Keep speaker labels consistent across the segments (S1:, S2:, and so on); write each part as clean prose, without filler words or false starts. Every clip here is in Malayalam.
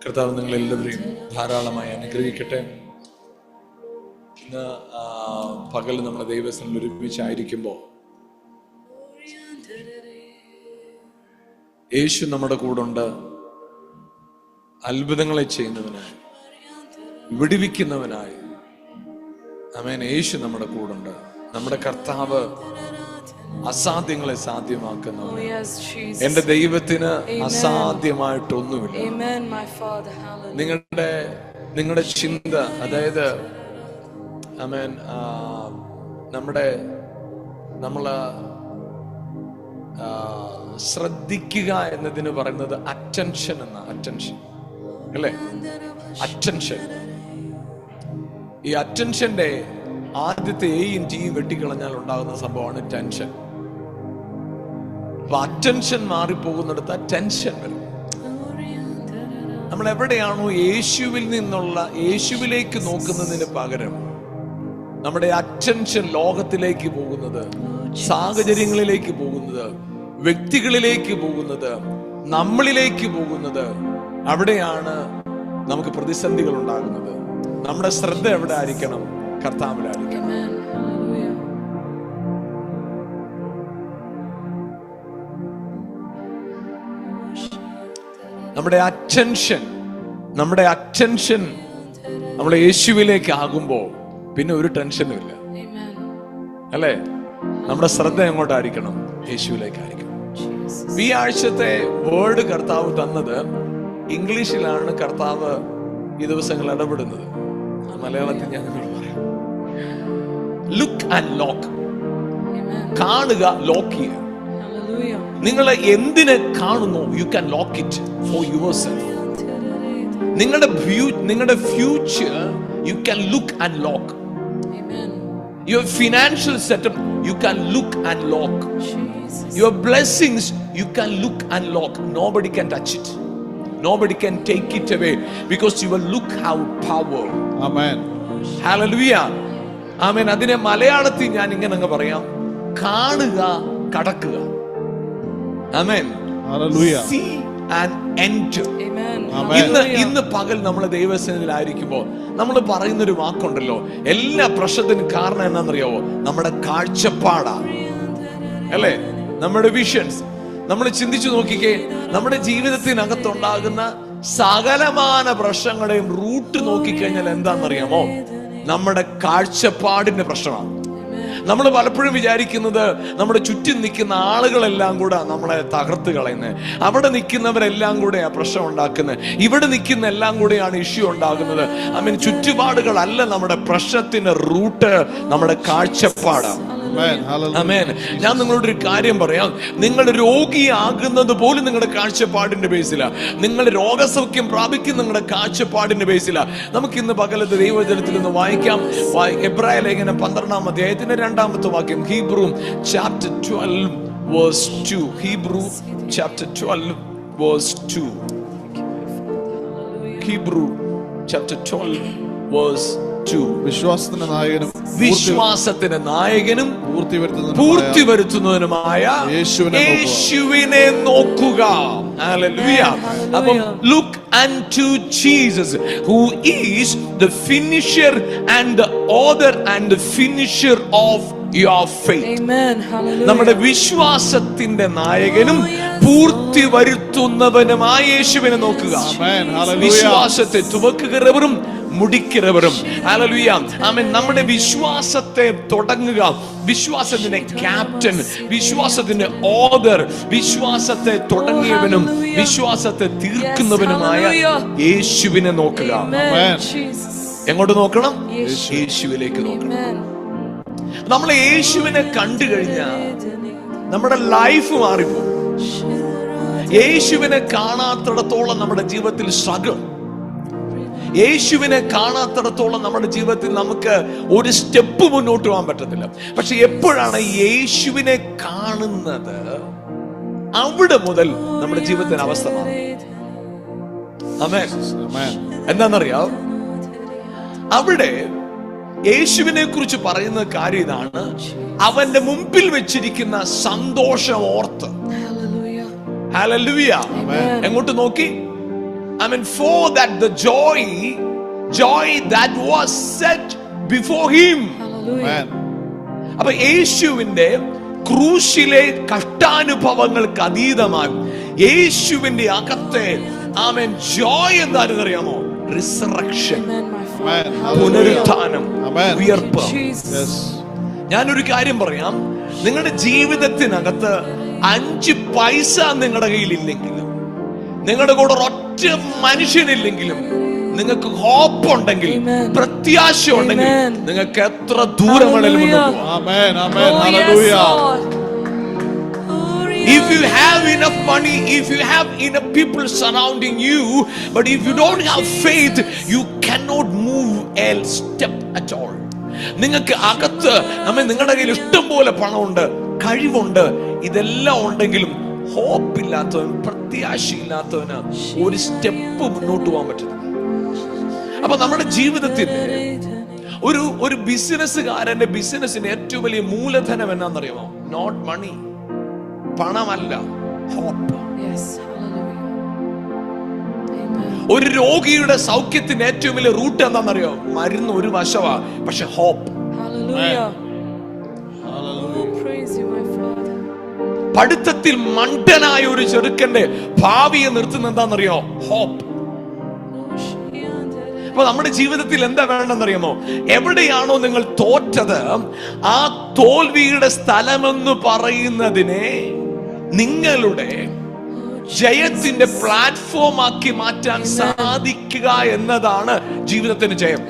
S1: കർത്താവ് നിങ്ങളെല്ലാവരെയും ധാരാളമായി അനുഗ്രഹിക്കട്ടെ. ഇന്ന് പകൽ നമ്മുടെ ദൈവസന്നിധിയിൽ ഒരുമിച്ചായിരിക്കുമ്പോൾ യേശു നമ്മുടെ കൂടുണ്ട്. അത്ഭുതങ്ങളെ ചെയ്യുന്നവനായി, വിടുവിക്കുന്നവനായി. ആമേൻ. യേശു നമ്മുടെ കൂടുണ്ട്. നമ്മുടെ കർത്താവ് അസാധ്യങ്ങളെ സാധ്യമാക്കുന്നവൻ. എന്റെ ദൈവത്തിന് അസാധ്യമായിട്ടൊന്നുമില്ല. നിങ്ങളുടെ ചിന്ത, അതായത് ആമേൻ, നമ്മള് ശ്രദ്ധിക്കുക എന്നതിന് പറയുന്നത് അറ്റൻഷൻ എന്ന, അറ്റൻഷൻ അല്ലേ? അറ്റൻഷൻ. ഈ അറ്റൻഷന്റെ ആദ്യത്തെ എയും ടിയും വെട്ടിക്കളഞ്ഞാൽ ഉണ്ടാകുന്ന സംഭവമാണ് ടെൻഷൻ. അപ്പൊ അറ്റൻഷൻ മാറിപ്പോകുന്നിടത്ത് ടെൻഷൻ വരും. നമ്മൾ എവിടെയാണോ യേശുവിൽ നിന്നുള്ള യേശുവിലേക്ക് നോക്കുന്നതിന് പകരം നമ്മുടെ അറ്റൻഷൻ ലോകത്തിലേക്ക് പോകുന്നത്, സാഹചര്യങ്ങളിലേക്ക് പോകുന്നത്, വ്യക്തികളിലേക്ക് പോകുന്നത്, നമ്മളിലേക്ക് പോകുന്നത്, അവിടെയാണ് നമുക്ക് പ്രതിസന്ധികൾ ഉണ്ടാകുന്നത്. നമ്മുടെ ശ്രദ്ധ എവിടെ ആയിരിക്കണം? കർത്താവിലായിരിക്കണം. നമ്മുടെ അറ്റൻഷൻ നമ്മൾ യേശുവിലേക്ക് ആകുമ്പോൾ പിന്നെ ഒരു ടെൻഷനും ഇല്ല, അല്ലേ? നമ്മുടെ ശ്രദ്ധ എങ്ങോട്ടായിരിക്കണം? യേശുവിലേക്കായിരിക്കണം. ഈ ആഴ്ചത്തെ വേർഡ് കർത്താവ് തന്നത് ഇംഗ്ലീഷിലാണ്. കർത്താവ് ഈ ദിവസങ്ങൾ ഇടപെടുന്നത് മലയാളത്തിൽ ഞാൻ നിങ്ങൾ പറയാം. Look and lock. കാണുക, ലോക്ക് ചെയ്യുക. നിങ്ങൾ എന്തിനെ കാണുന്നു, you can lock it for yourself. നിങ്ങളുടെ future you can look and lock. Your financial setup you can look and lock. Your blessings you can look and lock. Nobody can touch it. Nobody can take it away because you will look how power.
S2: Amen.
S1: Hallelujah. Amen. അതിനെ മലയാളത്തിൽ ഞാൻ ഇങ്ങനെ അങ്ങ് പറയാം: കാണുക, കടക്കുക. Amen.
S2: Hallelujah.
S1: See and enter. ഇന്ന് പകൽ നമ്മളെ ദൈവസന്നിധിയിലായിരിക്കുമ്പോൾ നമ്മൾ പറയുന്നൊരു വാക്കുണ്ടല്ലോ, എല്ലാ പ്രശ്നത്തിനും കാരണം എന്നാണെന്നറിയാവോ? നമ്മുടെ കാഴ്ചപ്പാടാണ്, അല്ലേ? നമ്മുടെ വിഷൻസ്. നമ്മൾ ചിന്തിച്ചു നോക്കിക്കേ, നമ്മുടെ ജീവിതത്തിനകത്തുണ്ടാകുന്ന സകലമാന പ്രശ്നങ്ങളുടെയും റൂട്ട് നോക്കിക്കഴിഞ്ഞാൽ എന്താണെന്നറിയാമോ? നമ്മുടെ കാഴ്ചപ്പാടിന്റെ പ്രശ്നമാണ്. നമ്മൾ പലപ്പോഴും വിചാരിക്കുന്നത് നമ്മുടെ ചുറ്റും നിൽക്കുന്ന ആളുകളെല്ലാം കൂടെ നമ്മളെ തകർത്ത് കളയുന്നത്, അവിടെ നിൽക്കുന്നവരെല്ലാം കൂടെയാ പ്രശ്നം ഉണ്ടാക്കുന്നത്, ഇവിടെ നിൽക്കുന്ന എല്ലാം കൂടെയാണ് ഇഷ്യൂ ഉണ്ടാകുന്നത്. ചുറ്റുപാടുകളല്ല നമ്മുടെ പ്രശ്നത്തിന്റെ റൂട്ട്, നമ്മുടെ കാഴ്ചപ്പാടാണ്. ആമേൻ. ഞാൻ നിങ്ങളോടൊരു കാര്യം പറയാം. നിങ്ങൾ രോഗിയാകുന്നത് പോലും നിങ്ങളുടെ കാഴ്ചപ്പാടിന്റെ ബേസിലാണ്. നിങ്ങൾ രോഗസൗഖ്യം പ്രാപിക്കുന്ന നിങ്ങളുടെ കാഴ്ചപ്പാടിന്റെ ബേസിലാണ്. നമുക്ക് ഇന്ന് പകലത്തെ ദൈവവചനത്തിൽ നിന്ന് വായിക്കാം. എബ്രായ ലേഖനം 12-ാം അധ്യായത്തിന്റെ 2-ാമത്തെ വാക്യം. Hebrew chapter 12 verse 2. Hebrew chapter 12 verse 2. Hebrew chapter 12 verse 2. വിശ്വാസത്തിന്റെ നായകനും പൂർത്തി വരുത്തുന്നതിനുമായ യേശുവിനെ നോക്കുക. Hallelujah. അപ്പം look unto Jesus who is the finisher and the author and the finisher of your faith.
S3: Amen. Hallelujah.
S1: നമ്മുടെ വിശ്വാസത്തിന്റെ നായകനും പൂർത്തി വരുത്തുന്നവനുമായ യേശുവിനെ നോക്കുക. വിശ്വാസത്തെ തുവക്കുകവരും മുടിக்கிறവരും. ഹല്ലേലൂയ. ആമേൻ. നമ്മുടെ വിശ്വാസത്തെ തുടങ്ങുക, വിശ്വാസത്തിന്റെ ക്യാപ്റ്റൻ, വിശ്വാസത്തിന്റെ ഓദർ, വിശ്വാസത്തെ തുടങ്ങിയവനും വിശ്വാസത്തെ തീർക്കുന്നവനുമായ യേശുവിനെ നോക്കുക. എങ്ങോട്ട് നോക്കണം? യേശുവിലേക്ക് നോക്കണം. നമ്മൾ യേശുവിനെ കണ്ടു കഴിഞ്ഞാൽ നമ്മുടെ ലൈഫ് മാറിപ്പോകും. യേശുവിനെ കാണാത്തിടത്തോളം നമ്മുടെ ജീവിതത്തിൽ സ്ട്രഗിൾ. യേശുവിനെ കാണാത്തിടത്തോളം നമ്മുടെ ജീവിതത്തിൽ നമുക്ക് ഒരു സ്റ്റെപ്പ് മുന്നോട്ട് പോകാൻ പറ്റത്തില്ല. പക്ഷെ എപ്പോഴാണ് യേശുവിനെ കാണുന്നത്, അവിടെ മുതൽ നമ്മുടെ ജീവിതത്തിന് അവസ്ഥ മാറും. ആമേൻ. എന്താണെന്നറിയാം? അവിടെ യേശുവിനെ കുറിച്ച് പറയുന്ന കാര്യം ഇതാണ്: അവന്റെ മുമ്പിൽ വെച്ചിരിക്കുന്ന സന്തോഷം ഓർത്ത്. ഹല്ലേലൂയ. എങ്ങോട്ട് നോക്കി? I mean, for that the joy that was set before him.
S2: Amen.
S1: അപ്പൊ യേശുവിന്റെ ക്രൂശിലെ കഷ്ടാനുഭവങ്ങൾക്ക് അതീതമായി യേശുവിന്റെ അകത്തെ ആമേൻ ജോയ് എന്താണെന്ന് അറിയാമോ? റിസറക്ഷൻ, പുനരുത്ഥാനം, ഉയർപ്പ്. ഞാനൊരു കാര്യം പറയാം, നിങ്ങളുടെ ജീവിതത്തിനകത്ത് 5 പൈസ നിങ്ങളുടെ കയ്യിലില്ലെങ്കിലും, നിങ്ങളുടെ കൂടെ ഒറ്റ മനുഷ്യനില്ലെങ്കിലും, നിങ്ങൾക്ക് ഹോപ്പ് ഉണ്ടെങ്കിൽ, പ്രത്യാശ ഉണ്ടെങ്കിൽ, നിങ്ങൾക്ക് എത്ര ദൂരം വേണമെങ്കിലും മുന്നോട്ട് പോകാം. If you have enough money, if you have enough people surrounding you, but if you don't have faith, you cannot move a step at all. നിങ്ങൾക്ക് അകത്ത് നിങ്ങളുടെ കയ്യിൽ ഇഷ്ടം പോലെ പണമുണ്ട്, കഴിവുണ്ട്, ഇതെല്ലാം ഉണ്ടെങ്കിലും ഹോപ്പ് ഇല്ലാത്തവൻ, പ്രത്യാശയില്ലാത്തവന് ഒരു സ്റ്റെപ്പ് മുന്നോട്ട് പോകാൻ പറ്റും. അപ്പൊ നമ്മുടെ ജീവിതത്തിൽ ഒരു ബിസിനസ്സുകാരന്റെ ബിസിനസിന് ഏറ്റവും വലിയ മൂലധനം എന്നാന്നറിയാമോ? Not money, പണമല്ല, hope. ഒരു രോഗിയുടെ സൗഖ്യത്തിന് ഏറ്റവും വലിയ റൂട്ട് എന്താണെന്നറിയോ? മരുന്ന് ഒരു വശവാ, പക്ഷെ ഹോപ്പ്. പഠിത്തത്തിൽ മണ്ടനായ ഒരു ചെറുക്കന്റെ ഭാവിയെ നിർത്തുന്ന എന്താണെന്നറിയോ? ഹോപ്പ്. അപ്പൊ നമ്മുടെ ജീവിതത്തിൽ എന്താ വേണ്ടെന്നറിയാമോ? എവിടെയാണോ നിങ്ങൾ തോറ്റത്, ആ തോൽവിയുടെ സ്ഥലമെന്ന് പറയുന്നതിനെ നിങ്ങളുടെ ജയത്തിന്റെ പ്ലാറ്റ്ഫോം ആക്കി മാറ്റാൻ സാധിക്കുക എന്നതാണ് ജീവിതത്തിന് ജയം.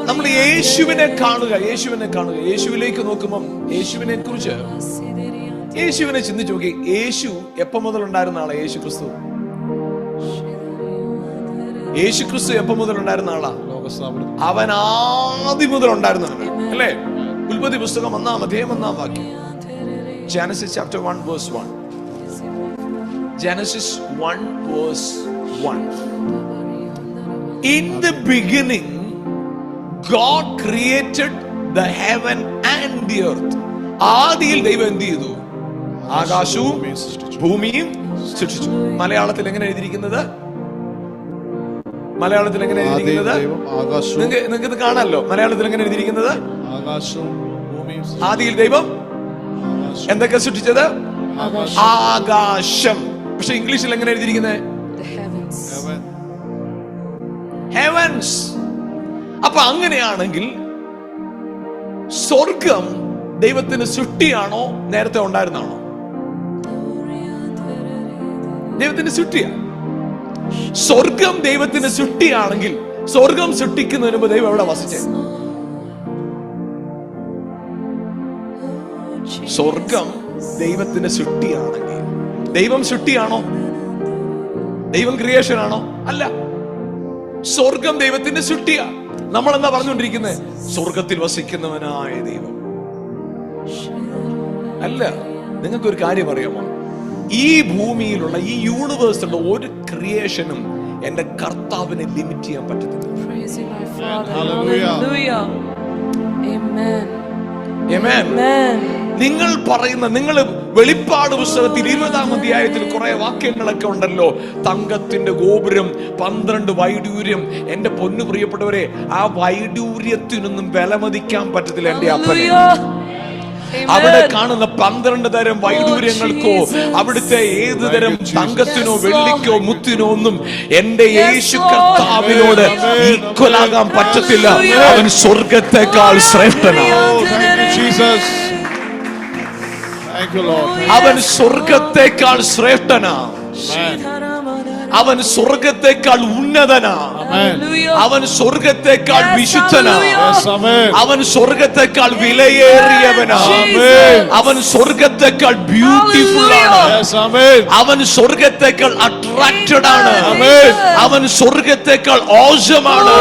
S1: നമ്മൾ യേശുവിനെ കാണുക, യേശുവിലേക്ക് നോക്കുമ്പോൾ യേശുവിനെ കുറിച്ച്, യേശുവിനെ ചിന്തിച്ചു നോക്കി. യേശു എപ്പം മുതൽ ഉണ്ടായിരുന്ന ആളാ? യേശു ക്രിസ്തു എപ്പം മുതൽ ഉണ്ടായിരുന്ന ആളാ? അവൻ ആദ്യം മുതൽ ഉണ്ടായിരുന്നവൻ അല്ലേ? ഉൽപ്പത്തി പുസ്തകം 1-ാം അധ്യായം 1-ാം വാക്യം. Genesis chapter 1 verse 1. Genesis 1 verse 1. In the beginning God created the heaven and the earth. ആദിയിൽ ദൈവം എന്ത് ചെയ്തു? ആകാശവും ഭൂമിയും സൃഷ്ടിച്ചു. മലയാളത്തിൽ എങ്ങനെ എഴുതിയിരിക്കുന്നത്? നിങ്ങൾക്ക് ഇത് കാണാമല്ലോ. മലയാളത്തിൽ എങ്ങനെ എഴുതിയിരിക്കുന്നത്? ആദിയിൽ ദൈവം എന്തൊക്കെ സൃഷ്ടിച്ചത്? ആകാശം. പക്ഷെ ഇംഗ്ലീഷിൽ എങ്ങനെ എഴുതിയിരിക്കുന്നത്? ഹെവൻസ്. അപ്പൊ അങ്ങനെയാണെങ്കിൽ സ്വർഗം ദൈവത്തിന് സൃഷ്ടിയാണോ നേരത്തെ ഉണ്ടായിരുന്നാണോ? ദൈവത്തിന് സൃഷ്ടിയാ. സ്വർഗം ദൈവത്തിന് സൃഷ്ടിയാണെങ്കിൽ സ്വർഗം സൃഷ്ടിക്കുന്നതിന് മുമ്പ് ദൈവം എവിടെ വസിച്ചേ? സ്വർഗം ദൈവത്തിന് സൃഷ്ടിയാണെങ്കിൽ ദൈവം സൃഷ്ടിയാണോ? ദൈവം ക്രിയേഷൻ ആണോ? അല്ല, സ്വർഗം ദൈവത്തിന്റെ സൃഷ്ടിയാ. നമ്മൾ എന്താ പറഞ്ഞുകൊണ്ടിരിക്കുന്നത്? സ്വർഗത്തിൽ വസിക്കുന്നവനായ ദൈവം അല്ല. നിങ്ങൾക്കൊരു കാര്യം അറിയാമോ? ഈ ഭൂമിയിലുള്ള ഈ യൂണിവേഴ്സിലുള്ള ഒരു ക്രിയേഷനും എന്റെ കർത്താവിനെ ലിമിറ്റ് ചെയ്യാൻ പറ്റത്തില്ല. നിങ്ങൾ പറയുന്ന, നിങ്ങൾ വെളിപ്പാട് പുസ്തകത്തിൽ 20-ാം അധ്യായത്തിൽ കുറെ വാക്യങ്ങളൊക്കെ ഉണ്ടല്ലോ. തങ്കത്തിന്റെ ഗോപുരം, 12 വൈഡൂര്യം. എന്റെ പൊന്നു പ്രിയപ്പെട്ടവരെ, ആ വൈഡൂര്യത്തിനൊന്നും വിലമതിക്കാൻ പറ്റത്തില്ല എന്റെ അപ്പനെ. അവിടെ കാണുന്ന 12 തരം വൈഡൂര്യങ്ങൾക്കോ അവിടുത്തെ ഏത് തരം തങ്കത്തിനോ വെള്ളിക്കോ മുത്തിനോ ഒന്നും എന്റെ യേശു കർത്താവിനോട് ഈക്വലാകാൻ പറ്റത്തില്ല. അവൻ സ്വർഗത്തെക്കാൾ ശ്രേഷ്ഠനാണ്. അവൻ സ്വർഗത്തെക്കാൾ ശ്രേഷ്ഠനാണ്. അവൻ സ്വർഗത്തെക്കാൾ ഉന്നതനാണ്. അവൻ സ്വർഗത്തെക്കാൾ വിശുദ്ധനാണ്. അവൻ സ്വർഗത്തെക്കാൾ വിലയേറിയവനാണ്. അവൻ സ്വർഗത്തെക്കാൾ ബ്യൂട്ടിഫുൾ ആണ്. അവൻ സ്വർഗത്തെക്കാൾ അട്രാക്റ്റഡ് ആണ്. അവൻ സ്വർഗത്തെക്കാൾ ഓസമാണ്.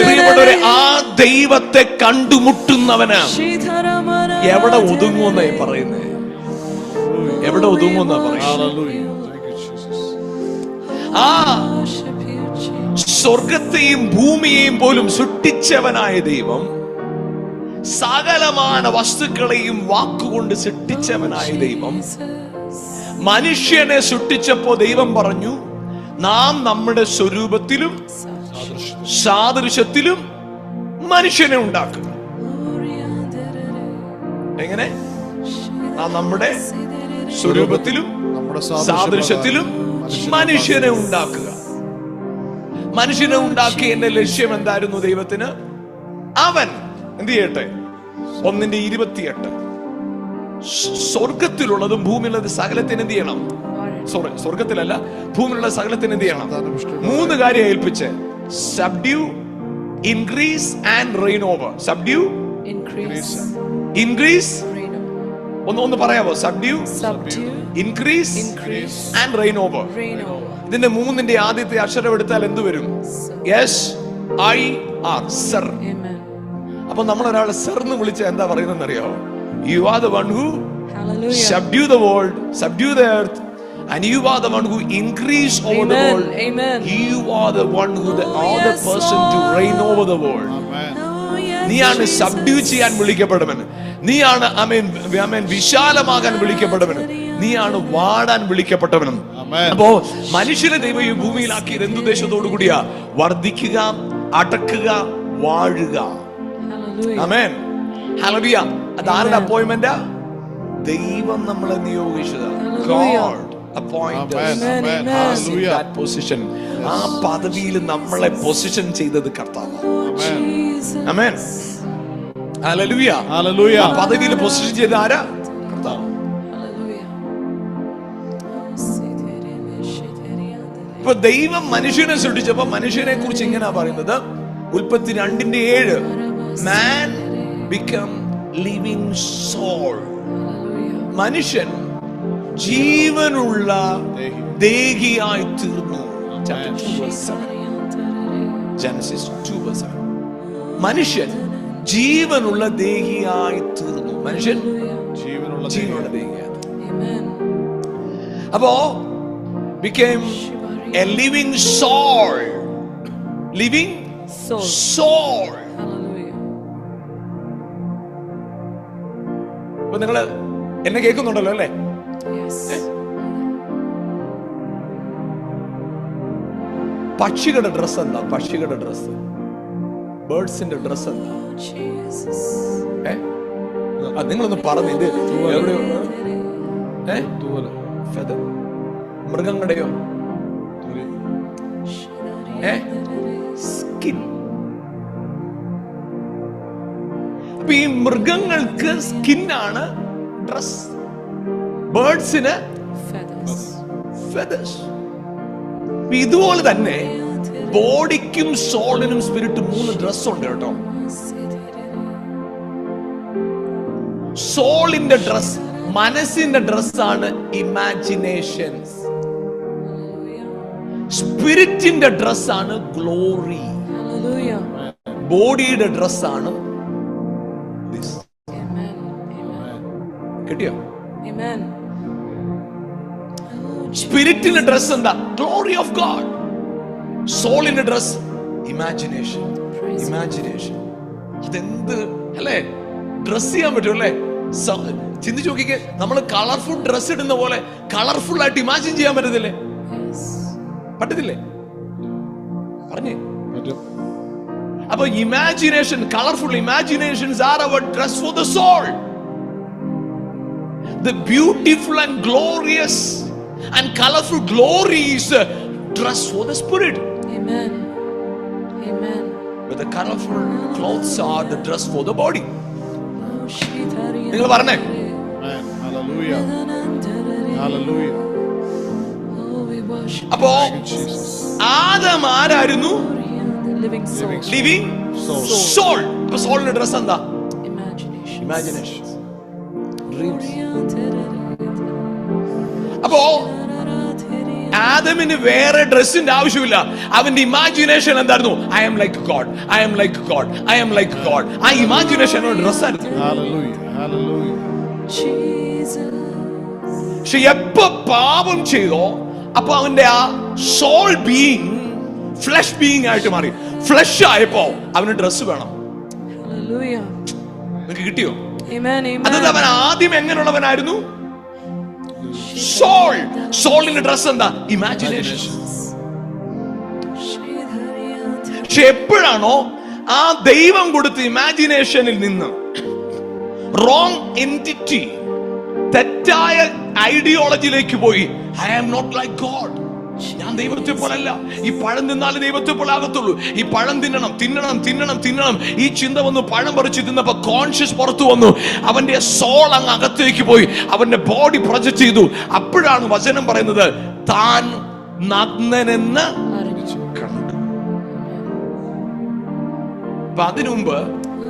S1: പ്രിയപ്പെട്ടവരെ, ആ ദൈവത്തെ കണ്ടുമുട്ടുന്നവന് എവിടെ ഒതുങ്ങുമെന്നായി പറയുന്നത്? എവിടെ ഒതുങ്ങുമെന്നാ പറയുന്നത്? ആ സ്വർഗത്തെയും ഭൂമിയെയും പോലും സൃഷ്ടിച്ചവനായ ദൈവം സകലമായ വസ്തുക്കളെയും വാക്കുകൊണ്ട് സൃഷ്ടിച്ചവനായ ദൈവം മനുഷ്യനെ സൃഷ്ടിച്ചപ്പോ ദൈവം പറഞ്ഞു, നാം നമ്മുടെ സ്വരൂപത്തിലും സാദൃശ്യത്തിലും മനുഷ്യനെ ഉണ്ടാക്കുക. എങ്ങനെ? നാം നമ്മുടെ സ്വരൂപത്തിലും സാദൃശ്യത്തിലും മനുഷ്യനെ ഉണ്ടാക്കുക. മനുഷ്യനെ ഉണ്ടാക്കിയ എന്റെ ലക്ഷ്യം എന്തായിരുന്നു ദൈവത്തിന്? അവൻ എന്ത് ചെയ്യട്ടെ? 1:28 സ്വർഗത്തിലുള്ളതും ഭൂമിയിലുള്ളത് സകലത്തിന് എന്ത് ചെയ്യണം? സ്വർഗത്തിലല്ല, ഭൂമിയിലുള്ള സകലത്തിന് എന്ത് ചെയ്യണം? 3 കാര്യം ഏൽപ്പിച്ച്: subdue, increase and rain over. Subdue, increase, ഒന്ന് പറയാവോ? Subdue, increase and rain over. ഇതിന്റെ 3ന്റെ ആദ്യത്തെ അക്ഷരം എടുത്താൽ എന്ത് വരും? SIR, sir. അപ്പൊ നമ്മൾ ഒരാളെ സർ എന്ന് വിളിച്ച എന്താ പറയുന്നത് അറിയാമോ? You are the one who subdue the world, subdue the earth, and you are the one who increase over the world. You are the one who are the person to reign over the world. നീയാണ് സബ്ഡ്യൂ ചെയ്യാൻ വിളിക്കപ്പെടുവൻ. നീയാണ് വിശാലമാകാൻ വിളിക്കപ്പെടുവൻ. നീയാണ് വാടാൻ വിളിക്കപ്പെട്ടവൻ. അപ്പോ മനുഷ്യനെ ദൈവം ഈ ഭൂമിയിലാക്കിയത് എന്തുദ്ദേശത്തോടു കൂടിയാ? വർദ്ധിക്കുക, അടക്കുക, വാഴുക. ആമേൻ, ഹല്ലേലൂയ. അതാരുടെ അപ്പോയിന്റ്മെന്റാ? ദൈവം നമ്മളെ നിയോഗിച്ചത്. God appointed us in that position. ആ പദവിയിൽ നമ്മളെ പൊസിഷൻ ചെയ്തത് കർത്താവ്. ആമേൻ, ഹല്ലേലൂയ, ഹല്ലേലൂയ. ആ പദവിയിൽ പൊസിഷൻ ചെയ്ത ആരാ? കർത്താവ്. ഇപ്പൊ ദൈവം മനുഷ്യനെ സൃഷ്ടിച്ചപ്പോ മനുഷ്യനെ കുറിച്ച് ഇങ്ങനെ പറയുന്നത്, ഉൽപ്പത്തി 2:7, man become living soul. മനുഷ്യൻ ജീവനുള്ള ദേഹിയായി തീർന്നു. ജനസിസ് 2:7. മനുഷ്യൻ ജീവനുള്ള ദേഹിയായി തീർന്നു. മനുഷ്യൻ ജീവനുള്ള ദേഹിയായി. അപ്പോ became a living soul. Living soul. അപ്പൊ നിങ്ങള് എന്നെ കേൾക്കുന്നുണ്ടല്ലോ അല്ലേ? പക്ഷികളുടെ ഡ്രസ് എന്താ? പക്ഷികളുടെ ഡ്രസ്, ബേർഡ്സിന്റെ ഡ്രസ് എന്താ? നിങ്ങളൊന്ന് പറഞ്ഞു. ഇത് എവിടെയോ ഫെദർ. മൃഗങ്ങളുടെയോ? സ്കിൻ. അപ്പൊ ഈ മൃഗങ്ങൾക്ക് സ്കിന്നാണ് ഡ്രസ്, ബേർഡ്സിന് ഫെദേഴ്സ്. ഇതുപോലെ തന്നെ ബോഡിക്കും സോളിനും സ്പിരിറ്റും 3 ഡ്രസ് ഉണ്ട് കേട്ടോ. സോളിന്റെ ഡ്രസ്, മനസ്സിന്റെ ഡ്രസ്സാണ് ഇമാജിനേഷൻസ്. സ്പിരിറ്റിന്റെ ഡ്രസ്സാണ് ഗ്ലോറി. ബോഡിയുടെ ഡ്രസ്സാണ് കിട്ടിയോ? സ്പിരിറ്റിന്റെ ഡ്രസ് എന്താ? Glory of God. സോളിന്റെ ഡ്രസ് ഇമാജിനേഷൻ. ഇമാജിനേഷൻ അതെന്ത് അല്ലേ? ഡ്രസ് ചെയ്യാൻ പറ്റും അല്ലേ? ചിന്തിച്ചു നോക്കിക്കേ, നമ്മൾ കളർഫുൾ ഡ്രസ് ഇടുന്ന പോലെ കളർഫുൾ ആയിട്ട് ഇമാജിൻ ചെയ്യാൻ പറ്റത്തില്ലേ? പറ്റത്തില്ലേ? പറഞ്ഞേ. അപ്പൊ imagination, colourful imaginations are our dress for the soul. The beautiful and glorious and colorful glory is a dress for the spirit. Amen. Amen. But the colorful clothes are the dress for the body. നിങ്ങൾ പറഞ്ഞേ. Hallelujah. Hallelujah. അപ്പോ ആദം ആരായിരുന്നു? Living soul. അപ്പൊ സോളിന്റെ ഡ്രസ് എന്താ? Imagination, dreams. അപ്പോ ആദമിന് വേറെ ഡ്രസ്സിന്റെ ആവശ്യമില്ല. അവന്റെ ഇമാജിനേഷൻ എന്തായിരുന്നു? I am like God, I am like God, I am like God. ആ ഇമാജിനേഷൻ ഡ്രസ്സായിരുന്നു. പക്ഷെ എപ്പോ പാപം ചെയ്തോ അപ്പൊ അവന്റെ ആ സോൾ ബീയിങ് ഫ്ലഷ് ബീയിങ് ആയിട്ട് മാറി. ഫ്ലഷ് ആയപ്പോ അവന് ഡ്രസ് വേണം. നിങ്ങൾക്ക് കിട്ടിയോ? അതായത് അവൻ ആദ്യം എങ്ങനെയുള്ളവനായിരുന്നു? സോളിന്റെ ഡ്രസ് എന്താ? ഇമാജിനേഷൻ. പക്ഷെ എപ്പോഴാണോ ആ ദൈവം കൊടുത്ത ഇമാജിനേഷനിൽ നിന്ന് റോങ് എൻറ്റിറ്റി, തെറ്റായ ഐഡിയോളജിയിലേക്ക് പോയി, I am not like God, ഞാൻ ദൈവത്തെ പോലല്ല, ഈ പഴം തിന്നാലേ ദൈവത്തെ പോലെ ആകത്തുള്ളൂ, ഈ പഴം തിന്നണം തിന്നണം തിന്നണം തിന്നണം, ഈ ചിന്ത വന്നു. പഴം പറിച്ച് തിന്നപ്പോ കോൺഷ്യസ് പുറത്തു വന്നു, അവന്റെ സോൾ അങ്ങ് അകത്തേക്ക് പോയി, അവന്റെ ബോഡി പ്രൊജക്ട് ചെയ്തു. അപ്പോഴാണ് വചനം പറയുന്നത് താൻ നഗ്നനെന്ന് കണ്ടു. അപ്പൊ അതിനു മുമ്പ്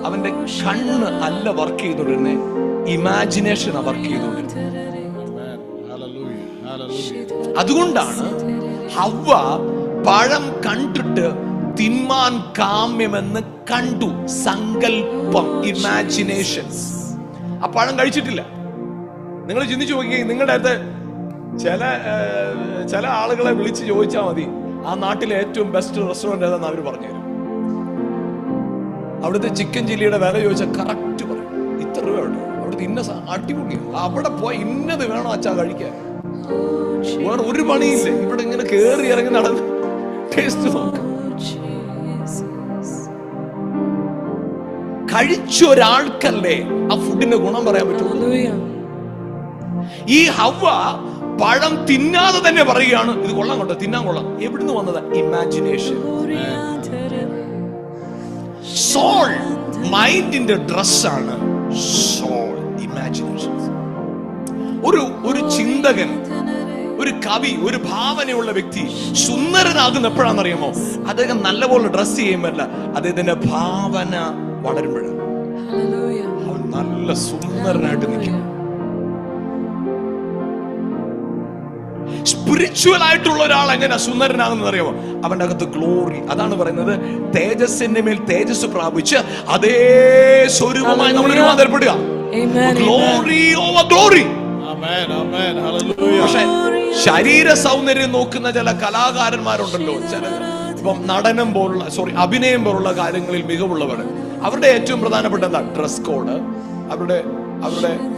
S1: അവന്റെ കണ്ണ് അല്ല വർക്ക് ചെയ്തോണ്ടിരുന്നേ, ഇമാജിനേഷൻ വർക്ക് ചെയ്തോണ്ടിരുന്നത്. അതുകൊണ്ടാണ് ഹവ്വ പഴം കണ്ടിട്ട് തിന്മാൻ കാമ്യമെന്ന് കണ്ടു. സങ്കല്പം, ഇമാജിനേഷൻസ്. ആ പഴം കഴിച്ചിട്ടില്ല. നിങ്ങൾ ചിന്തിച്ചു നോക്കി, നിങ്ങളുടെ അടുത്ത് ചില ആളുകളെ വിളിച്ച് ചോദിച്ചാൽ മതി, ആ നാട്ടിലെ ഏറ്റവും ബെസ്റ്റ് റെസ്റ്റോറന്റ് ഏതാന്ന് അവർ പറഞ്ഞു തരും. അവിടുത്തെ ചിക്കൻ ചില്ലിയുടെ വില ചോദിച്ചാൽ കറക്റ്റ് പറയും, ഇത്ര രൂപ ഉണ്ടോ, അവിടുത്തെ ഇന്ന അടിപൊളി, അവിടെ പോയി ഇന്നത് വേണോ അച്ഛാ കഴിക്കാൻ, വേറെ ഒരു പണിയില്ല, ഇവിടെ ഇങ്ങനെ കേറി ഇറങ്ങി നടന്ന് ടേസ്റ്റ് നോക്കാം. കഴിച്ച ഒരാൾക്കല്ലേ ആ ഫുഡിന്റെ ഗുണം പറയാൻ പറ്റുള്ളൂ. ഈ ഹവ്വ പഴം തിന്നാതെ തന്നെ പറയുകയാണ്, ഇത് കൊള്ളാം കേട്ടോ, തിന്നാൻ കൊള്ളാം. എവിടുന്ന് വന്നതാ? ഇമാജിനേഷൻ. സോൾ മൈൻഡിന്റെ ഡ്രസ്സാണ് സോൾ, ഇമാജിനേഷൻ. ഒരു ചിന്തകൻ, ഒരു കവി, ഒരു ഭാവനയുള്ള വ്യക്തി സുന്ദരനാകുന്ന എപ്പോഴാണെന്നറിയാമോ? അദ്ദേഹം നല്ലപോലെ ഡ്രസ് ചെയ്യുമ്പല്ല, അദ്ദേഹത്തിന്റെ ഭാവന വളരുമ്പോഴാണ് അവൻ നല്ല സുന്ദരനായിട്ട് നിൽക്കും. സ്പിരിച്വൽ ആയിട്ടുള്ള ഒരാൾ എങ്ങനെ സുന്ദരനാകുന്നത് അറിയാമോ? അവന്റെ അകത്ത് ഗ്ലോറി. അതാണ് പറയുന്നത്, തേജസ്സിന്റെ മേൽ തേജസ് പ്രാപിച്ച് അതേ സ്വരൂപമായി നമ്മൾ രൂപാന്തരപ്പെടുക. Glory over glory. പക്ഷെ ശരീര സൗന്ദര്യം നോക്കുന്ന ചില കലാകാരന്മാരുണ്ടല്ലോ, ചില ഇപ്പം നടനം പോലുള്ള അഭിനയം പോലുള്ള കാര്യങ്ങളിൽ മികവുള്ളവർ, അവരുടെ ഏറ്റവും പ്രധാനപ്പെട്ട എന്താ? ഡ്രസ് കോഡ്, അവരുടെ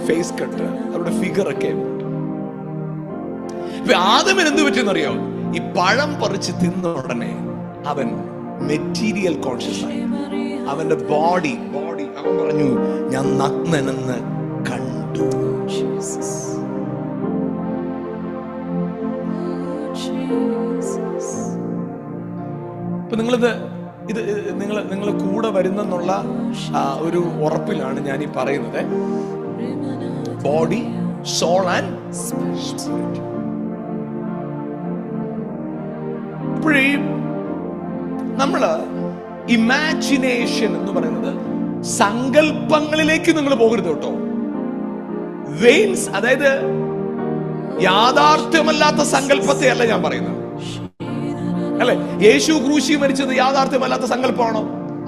S1: ഫേസ് കട്ട്, അവരുടെ ഫിഗർ ഒക്കെ. ഇപ്പൊ ആദ്യം എന്ത് പറ്റിയെന്നറിയോ? ഈ പഴം പറിച്ച് തിന്ന ഉടനെ അവൻ മെറ്റീരിയൽ കോൺഷ്യസ് ആയി. അവന്റെ ബോഡി അവൻ പറഞ്ഞു, ഞാൻ നഗ്നനെന്ന് കണ്ടു. ഇപ്പൊ നിങ്ങൾ കൂടെ വരുന്നെന്നുള്ള ഒരു ഉറപ്പിലാണ് ഞാൻ ഈ പറയുന്നത്. Body, soul and spirit. ഇപ്പോഴേ നമ്മള് ഇമാജിനേഷൻ എന്ന് പറയുന്നത് സങ്കല്പങ്ങളിലേക്ക് നിങ്ങൾ പോകരുത് കേട്ടോ. വെയിൻസ്, അതായത് യാഥാർത്ഥ്യമല്ലാത്ത സങ്കല്പത്തെ അല്ല ഞാൻ പറയുന്നത്, അല്ലെ? യേശു ക്രൂശി മരിച്ചത് യാഥാർത്ഥ്യമല്ലാത്ത സങ്കല്പമാണോ?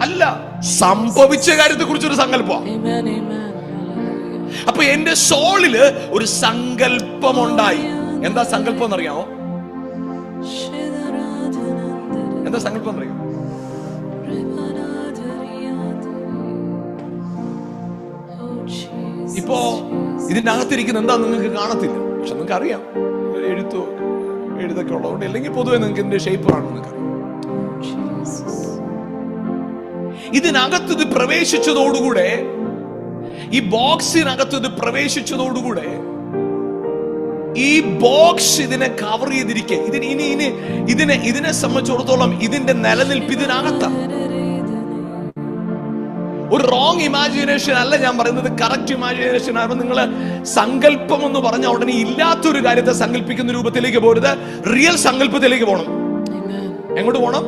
S1: അല്ല, സംഭവിച്ച കാര്യത്തെ കുറിച്ചൊരു സങ്കല്പമാണ്. അപ്പൊ എന്റെ സോളില് ഒരു സങ്കല്പമുണ്ടായി. എന്താ സങ്കല്പം എന്നറിയാമോ? എന്താ സങ്കല്പം എന്നറിയാമോ? ഇപ്പോ ഇതിന്റെ അകത്തിരിക്കുന്ന എന്താ നിങ്ങൾക്ക് കാണത്തില്ല, പക്ഷെ നിങ്ങൾക്ക് അറിയാം. എഴുത്തൊക്കെ ഉള്ളതുകൊണ്ട്, അല്ലെങ്കിൽ പൊതുവെ നിങ്ങൾക്ക് ഇതിന്റെ ഷേപ്പാണ് നിങ്ങൾക്ക് അറിയാം. ഇതിനകത്ത് ഇത് പ്രവേശിച്ചതോടുകൂടെ, ഈ ബോക്സിനകത്ത് ഇത് പ്രവേശിച്ചതോടുകൂടെ, ഈ ബോക്സ് ഇതിനെ കവർ ചെയ്തിരിക്കെ, ഇതിനെ സംബന്ധിച്ചിടത്തോളം ഇതിന്റെ നിലനിൽപ്പ് ഇതിനകത്താണ്. ഒരു റോങ് ഇമാജിനേഷൻ അല്ല ഞാൻ പറയുന്നത്, കറക്റ്റ് ഇമാജിനേഷൻ ആണ്. നിങ്ങൾ സങ്കല്പം എന്ന് പറഞ്ഞ ഉടനെ ഇല്ലാത്തൊരു കാര്യത്തെ സങ്കല്പിക്കുന്ന രൂപത്തിലേക്ക് പോരുത്, റിയൽ സങ്കല്പത്തിലേക്ക് പോകണം. എങ്ങോട്ട് പോകണം?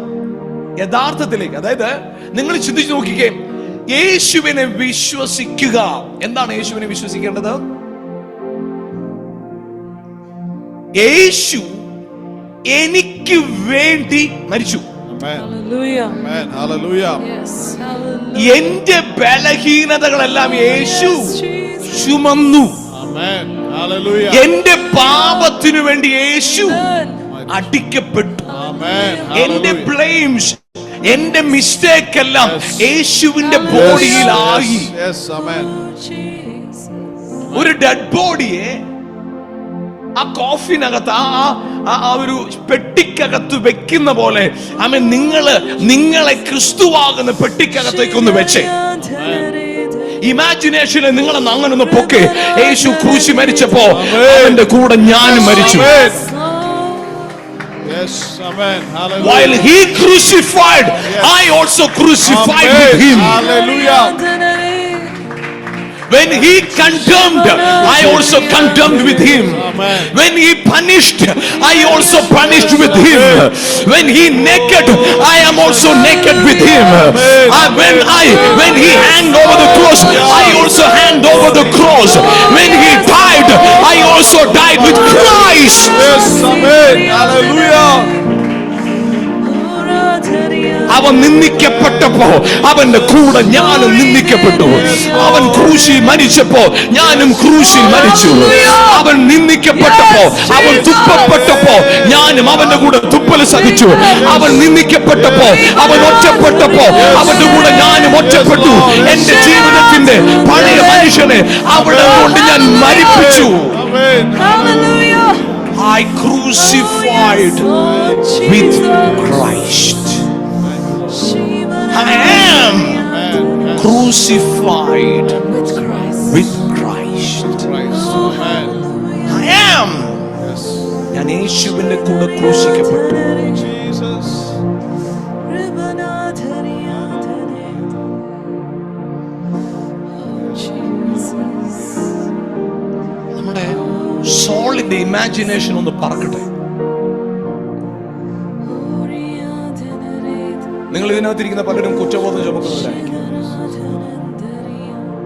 S1: യഥാർത്ഥത്തിലേക്ക്. അതായത് നിങ്ങൾ ചിന്തിച്ചു നോക്കിക്കേ, യേശുവിനെ വിശ്വസിക്കുക. എന്താണ് യേശുവിനെ വിശ്വസിക്കേണ്ടത്? യേശു എനിക്ക് വേണ്ടി മരിച്ചു. എന്റെ ബലഹീനതകളെല്ലാം യേശു ചുമന്നു. എന്റെ പാപത്തിനു വേണ്ടി യേശു അടിക്കപ്പെട്ടു. എന്റെ ബ്ലെയിംസ്, എന്റെ മിസ്റ്റേക്ക് എല്ലാം യേശുവിന്റെ ബോഡിയിലായി. ഒരു ഡെഡ് ബോഡിയെ ആ കോഫിനകത്ത് ആ ഒരു പെട്ടിക്കകത്ത് വെക്കുന്ന പോലെ നിങ്ങളെ ക്രിസ്തുവാകുന്ന പെട്ടിക്കകത്തേക്ക് ഒന്ന് വെച്ചേ. ഇമാജിനേഷനിൽ നിങ്ങളെന്ന് അങ്ങനെ ഒന്ന് പൊക്കെ. യേശു ക്രൂശി മരിച്ചപ്പോ അവന്റെ കൂടെ ഞാൻ മരിച്ചു. While he crucified, I also crucified with him. When he condemned, I also condemned with him. When he punished, I also punished with him. When he naked, I am also naked with him. When he hanged over the cross, I also hanged over the cross. When he died, I also died with Christ.
S2: Yes, amen. Hallelujah.
S1: അവൻ നിന്ദിക്കപ്പെട്ടപ്പോ അവന്റെ കൂടെ ഞാനും നിന്ദിക്കപ്പെട്ടു. അവൻ ക്രൂശിൽ മരിച്ചപ്പോ ഞാനും ക്രൂശിൽ മരിച്ചു. അവൻ നിന്ദിക്കപ്പെട്ടപ്പോ, അവൻ തുപ്പപ്പെട്ടപ്പോ ഞാനും അവന്റെ കൂടെ തുപ്പൽ സഹിച്ചു. അവൻ നിന്ദിക്കപ്പെട്ടപ്പോ, അവൻ ഒറ്റപ്പെട്ടപ്പോ അവന്റെ കൂടെ ഞാനും ഒറ്റപ്പെട്ടു. എന്റെ ജീവിതത്തിന്റെ പഴയ മനുഷ്യനെ അവിടെ കൊണ്ട് ഞാൻ മരിപ്പിച്ചു. I crucified with Christ. I am crucified with Christ. I am. ഞാൻ യേശുവിന്റെ കൂടെ ക്രൂശിക്കപ്പെട്ടു. നമ്മുടെ സോളിന്റെ ഇമാജിനേഷൻ ഒന്ന് പറക്കട്ടെ. നിങ്ങൾ ഇതിനകത്തിരിക്കുന്ന പലരും കുറ്റബോധം ചുമക്കുന്നവരായിരിക്കും.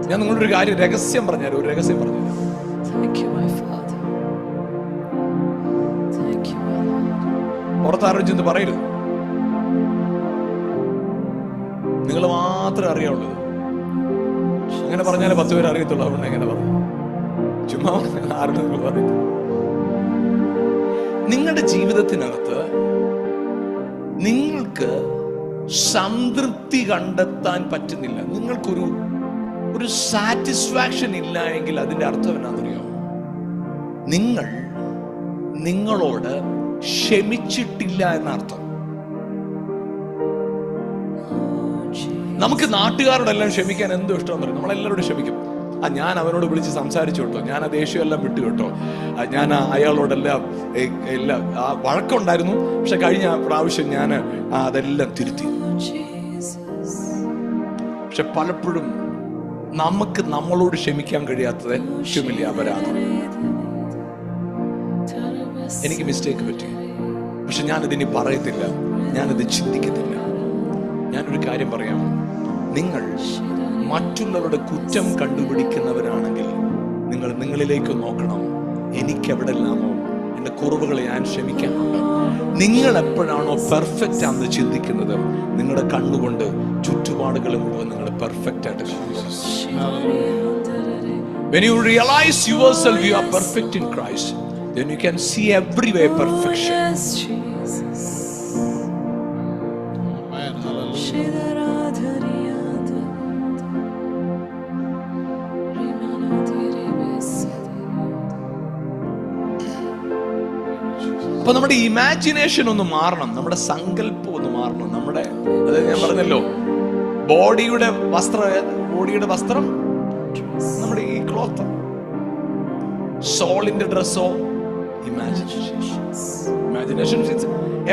S1: ഞാൻ നിങ്ങളൊരു കാര്യം രഹസ്യം പറഞ്ഞുതരാം. ഒരു രഹസ്യം പറഞ്ഞുതരാം. പുറത്താരും ചെന്ന് പറയരുത്. നിങ്ങൾ മാത്രമേ അറിയാവുള്ളൂ. അങ്ങനെ പറഞ്ഞാലേ 10 പേര് അറിയത്തുള്ളൂ. അതുകൊണ്ട് എങ്ങനെ പറഞ്ഞു? ചുമ്മാ ആരും നിങ്ങൾ പറയും. നിങ്ങളുടെ ജീവിതത്തിനകത്ത് നിങ്ങൾക്ക് സംതൃപ്തി കണ്ടെത്താൻ പറ്റുന്നില്ല, നിങ്ങൾക്കൊരു സാറ്റിസ്ഫാക്ഷൻ ഇല്ല എങ്കിൽ അതിന്റെ അർത്ഥം എന്നാണെന്നറിയോ? നിങ്ങൾ നിങ്ങളോട് ക്ഷമിച്ചിട്ടില്ല എന്നർത്ഥം. നമുക്ക് നാട്ടുകാരോടെല്ലാം ക്ഷമിക്കാൻ എന്തോ ഇഷ്ടമെന്ന് പറയും. നമ്മളെല്ലാവരോടും ക്ഷമിക്കും. ഞാൻ അവനോട് വിളിച്ച് സംസാരിച്ചു കേട്ടോ, ഞാൻ ആ ദേഷ്യമെല്ലാം വിട്ടു കേട്ടോ, ഞാൻ അയാളോടെല്ലാം എല്ലാം വഴക്കമുണ്ടായിരുന്നു, പക്ഷെ കഴിഞ്ഞ പ്രാവശ്യം ഞാൻ അതെല്ലാം തിരുത്തി. പക്ഷെ പലപ്പോഴും നമുക്ക് നമ്മളോട് ക്ഷമിക്കാൻ കഴിയാത്തത് ക്ഷമില്ല, അപരാധം. എനിക്ക് മിസ്റ്റേക്ക് പറ്റി, പക്ഷെ ഞാനതിനി പറയത്തില്ല, ഞാനത് ചിന്തിക്കത്തില്ല. ഞാനൊരു കാര്യം പറയാം. നിങ്ങൾ മറ്റുള്ളവരുടെ കുറ്റം കണ്ടുപിടിക്കുന്നവരാണെങ്കിൽ നിങ്ങൾ നിങ്ങളിലേക്ക് നോക്കണം. എനിക്കെവിടെല്ലാമോ എൻ്റെ കുറവുകളെ ഞാൻ ക്ഷമിക്കാനുണ്ട്. നിങ്ങൾ എപ്പോഴാണോ പെർഫെക്റ്റ് ആണെന്ന് ചിന്തിക്കുന്നത്, നിങ്ങളുടെ കണ്ണുകൊണ്ട് ചുറ്റുപാടുകൾ മുഴുവൻ നിങ്ങൾ പെർഫെക്റ്റ് ആയിട്ട് കാണുന്നു. When you realize yourself you are perfect in Christ, then you can see everywhere perfection. അപ്പൊ നമ്മുടെ ഇമാജിനേഷൻ ഒന്ന് മാറണം, നമ്മുടെ സങ്കല്പം ഒന്ന് മാറണം. നമ്മുടെ അതായത് ഞാൻ പറഞ്ഞല്ലോ, ബോഡിയുടെ വസ്ത്രം നമ്മുടെ ഈ ക്ലോത്ത്, സോളിന്റെ ഡ്രസ്സോ imagination.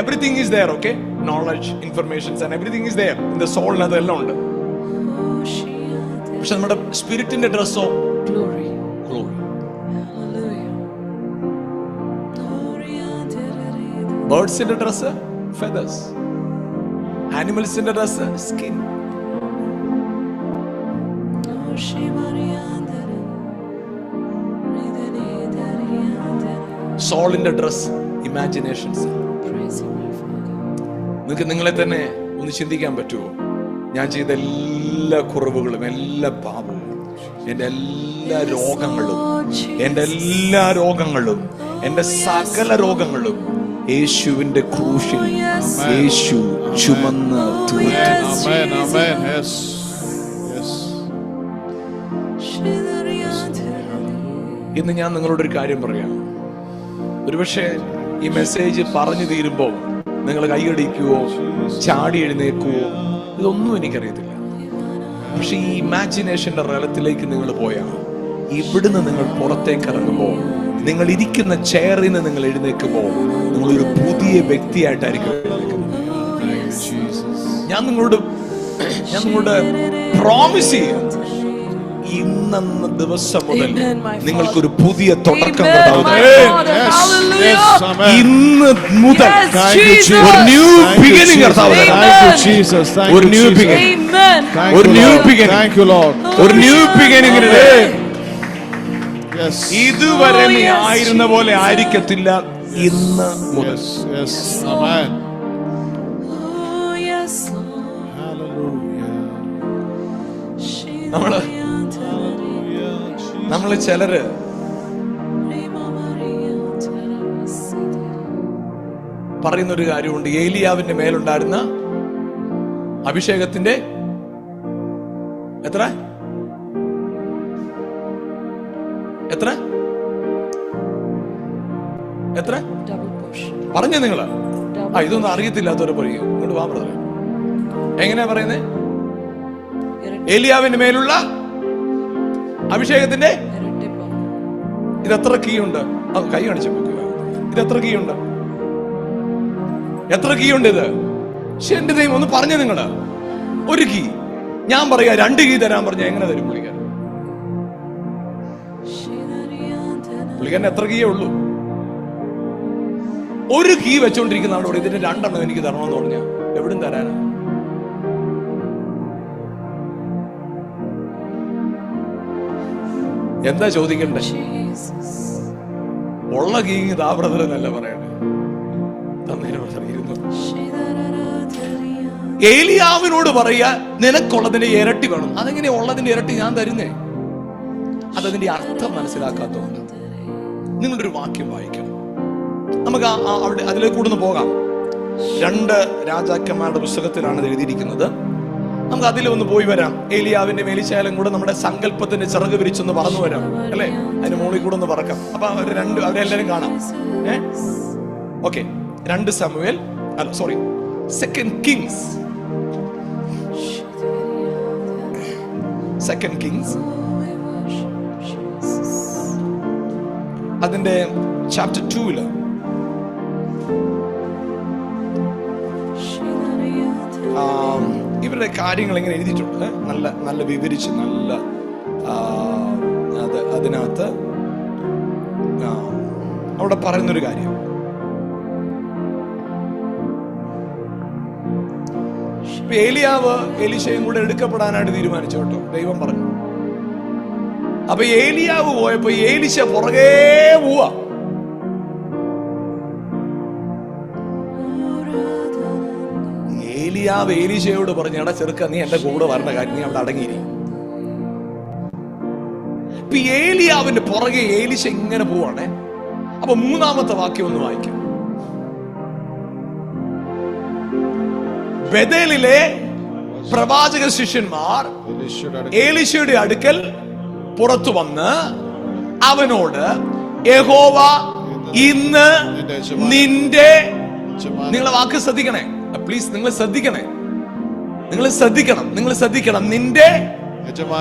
S1: Everything is there. Okay, knowledge, informations and everything is there in the soul. അതെല്ലാം ഉണ്ട്. പക്ഷെ നമ്മുടെ സ്പിരിറ്റിന്റെ ഡ്രസ്സോ ഗ്ലോറി. ബേർഡ്സിന്റെ ഡ്രസ് ഫെദേഴ്സ്, ആനിമൽസിന്റെ ഡ്രസ് സ്കിൻ. സോളിന്റെ ഡ്രസ് ഇമാജിനേഷൻസ്. നിങ്ങൾക്ക് നിങ്ങളെ തന്നെ ഒന്ന് ചിന്തിക്കാൻ പറ്റുമോ? ഞാൻ ചെയ്ത എല്ലാ കുറവുകളും, എല്ലാ പാപവും, എൻ്റെ എല്ലാ രോഗങ്ങളും, എൻ്റെ സകല രോഗങ്ങളും യേശുവിന്റെ ക്രൂശിൽ യേശു ചുമന്ന് തീർത്തു.
S2: Amen. Amen. Yes. Yes.
S1: ഇന്ന് ഞാൻ നിങ്ങളോടൊരു കാര്യം പറയാം. ഒരുപക്ഷെ ഈ മെസ്സേജ് പറഞ്ഞു തീരുമ്പോൾ നിങ്ങൾ കൈയടിക്കുവോ ചാടി എഴുന്നേക്കുവോ ഇതൊന്നും എനിക്കറിയത്തില്ല. പക്ഷെ ഈ ഇമാജിനേഷന്റെ റലത്തിലേക്ക് നിങ്ങൾ പോയാൽ ഇവിടുന്ന് നിങ്ങൾ പുറത്തേക്ക് ഇറങ്ങുമ്പോൾ, നിങ്ങൾ ഇരിക്കുന്ന ചെയറിൽ നിന്ന് നിങ്ങൾ എഴുന്നേക്കുമ്പോൾ നിങ്ങളൊരു പുതിയ വ്യക്തിയായിട്ടായിരിക്കും എഴുന്നേക്കുന്നത്. ഞാൻ നിങ്ങളോട് പ്രോമിസ് ചെയ്യാം, ഇന്നെന്ന ദിവസം മുതൽ നിങ്ങൾക്കൊരു പുതിയ തുടക്കം ഇന്ന് മുതൽ ഒരു ന്യൂ ബിഗിനിങ് കർത്താവ്, ഒരു ന്യൂ ബിഗിനിങ്, ഒരു ന്യൂ ബിഗിനിങ്, ഒരു ന്യൂ ബിഗിനിങ്ങിന് ഇതുവരെ നീ ആയിരുന്ന പോലെ ആയിരിക്കത്തില്ല ഇന്ന് മുതൽ. നമ്മള് ചിലര് പറയുന്നൊരു കാര്യമുണ്ട്, ഏലിയാവിന്റെ മേലുണ്ടായിരുന്ന അഭിഷേകത്തിന്റെ എത്ര എത്ര എത്ര പറഞ്ഞു നിങ്ങള്? ഇതൊന്നും അറിയത്തില്ലാത്തവരെ പറയും. ഇങ്ങോട്ട് വാ ബ്രദറെ. എങ്ങനെയാ പറയുന്നേ? ഏലിയാവിന്റെ മേലുള്ള അഭിഷേകത്തിന്റെ ഇതെത്ര കീ ഉണ്ട്? കൈ കാണിച്ചു നോക്കുക. ഇതെത്ര കീ ഉണ്ട്? എത്ര കീ ഉണ്ട് ഇത്? പക്ഷെ എന്റെ ദൈവം ഒന്ന് പറഞ്ഞു നിങ്ങള്. ഒരു കീ ഞാൻ പറയാ, 2 കീ തരാൻ പറഞ്ഞ എങ്ങനെ തരും പുള്ളിക്കാരൻ? പുള്ളിക്കാരൻ എത്ര കീയേ ഉള്ളൂ? ഒരു കീ വെച്ചോണ്ടിരിക്കുന്ന അവിടെ ഇതിന്റെ 2 എണ്ണം എനിക്ക് തരണമെന്ന് പറഞ്ഞ എവിടും തരാനാ? എന്താ ചോദിക്കണ്ടേ? ഉള്ള കീ താ ബ്രദർ എന്നല്ല പറയണേ, തന്നേനെ പറഞ്ഞിരുന്നു. ഏലിയാവിനോട് പറയാ, നിനക്കുള്ളതിന്റെ ഇരട്ടി വേണം. അതെങ്ങനെ ഉള്ളതിന്റെ ഇരട്ടി ഞാൻ തരുന്നേ? അതതിന്റെ അർത്ഥം മനസ്സിലാക്കാത്തതുകൊണ്ട് നിങ്ങളുടെ ഒരു വാക്യം വായിക്കണം. നമുക്ക് അവിടെ അതിലേക്ക് കൂടെ പോകാം. 2 രാജാക്കന്മാരുടെ പുസ്തകത്തിലാണ് ഇത് എഴുതിയിരിക്കുന്നത്. നമുക്ക് അതിൽ ഒന്ന് പോയി വരാം. ഏലിയാവിന്റെ മേലിശാലം കൂടെ നമ്മുടെ സങ്കല്പത്തിന്റെ ചിറക് വിരിച്ചൊന്ന് പറന്നു വരാം, അല്ലെ? അതിന് മുകളിൽ കൂടെ ഒന്ന് പറക്കാം. അപ്പൊ അവരെല്ലാരും കാണാം. ഓക്കെ, 2 സമൂവേൽ, അല്ല സോറി, 2 കിങ്സ്, 2 കിങ്സ് അതിന്റെ ചാപ്റ്റർ 2 ഇവരുടെ കാര്യങ്ങൾ എങ്ങനെ എഴുതിയിട്ടുണ്ട്, നല്ല വിവരിച്ച്, നല്ല അതിനകത്ത് അവിടെ പറയുന്നൊരു കാര്യം. ഏലിയാവ് എലീശയും കൂടെ എടുക്കപ്പെടാനായിട്ട് തീരുമാനിച്ചു കേട്ടോ, ദൈവം പറഞ്ഞു. അപ്പൊ ഏലിയാവ് പോയപ്പോ എലീശ പുറകേ പോവാ. ഏലിയാവ് എലീശയോട് പറഞ്ഞു, എടാ ചെറുക്ക, നീ എന്റെ കൂടെ വരണ കാര്യം, നീ അവിടെ അടങ്ങിയിരി. ഇപ്പൊ ഏലിയാവിന്റെ പുറകെ എലീശ ഇങ്ങനെ പോവാണേ. അപ്പൊ 3-ാമത്തെ വാക്യം ഒന്ന് വായിക്കാം. ബേഥേലിലെ പ്രവാചക ശിഷ്യന്മാർ എലീശയുടെ അടുക്കൽ പുറത്തു വന്ന് അവനോട്, യഹോവ ഇന്ന് നിന്റെ, നിങ്ങളെ വാക്ക് ശ്രദ്ധിക്കണേ പ്ലീസ്, നിങ്ങൾ ശ്രദ്ധിക്കണം, നിന്റെ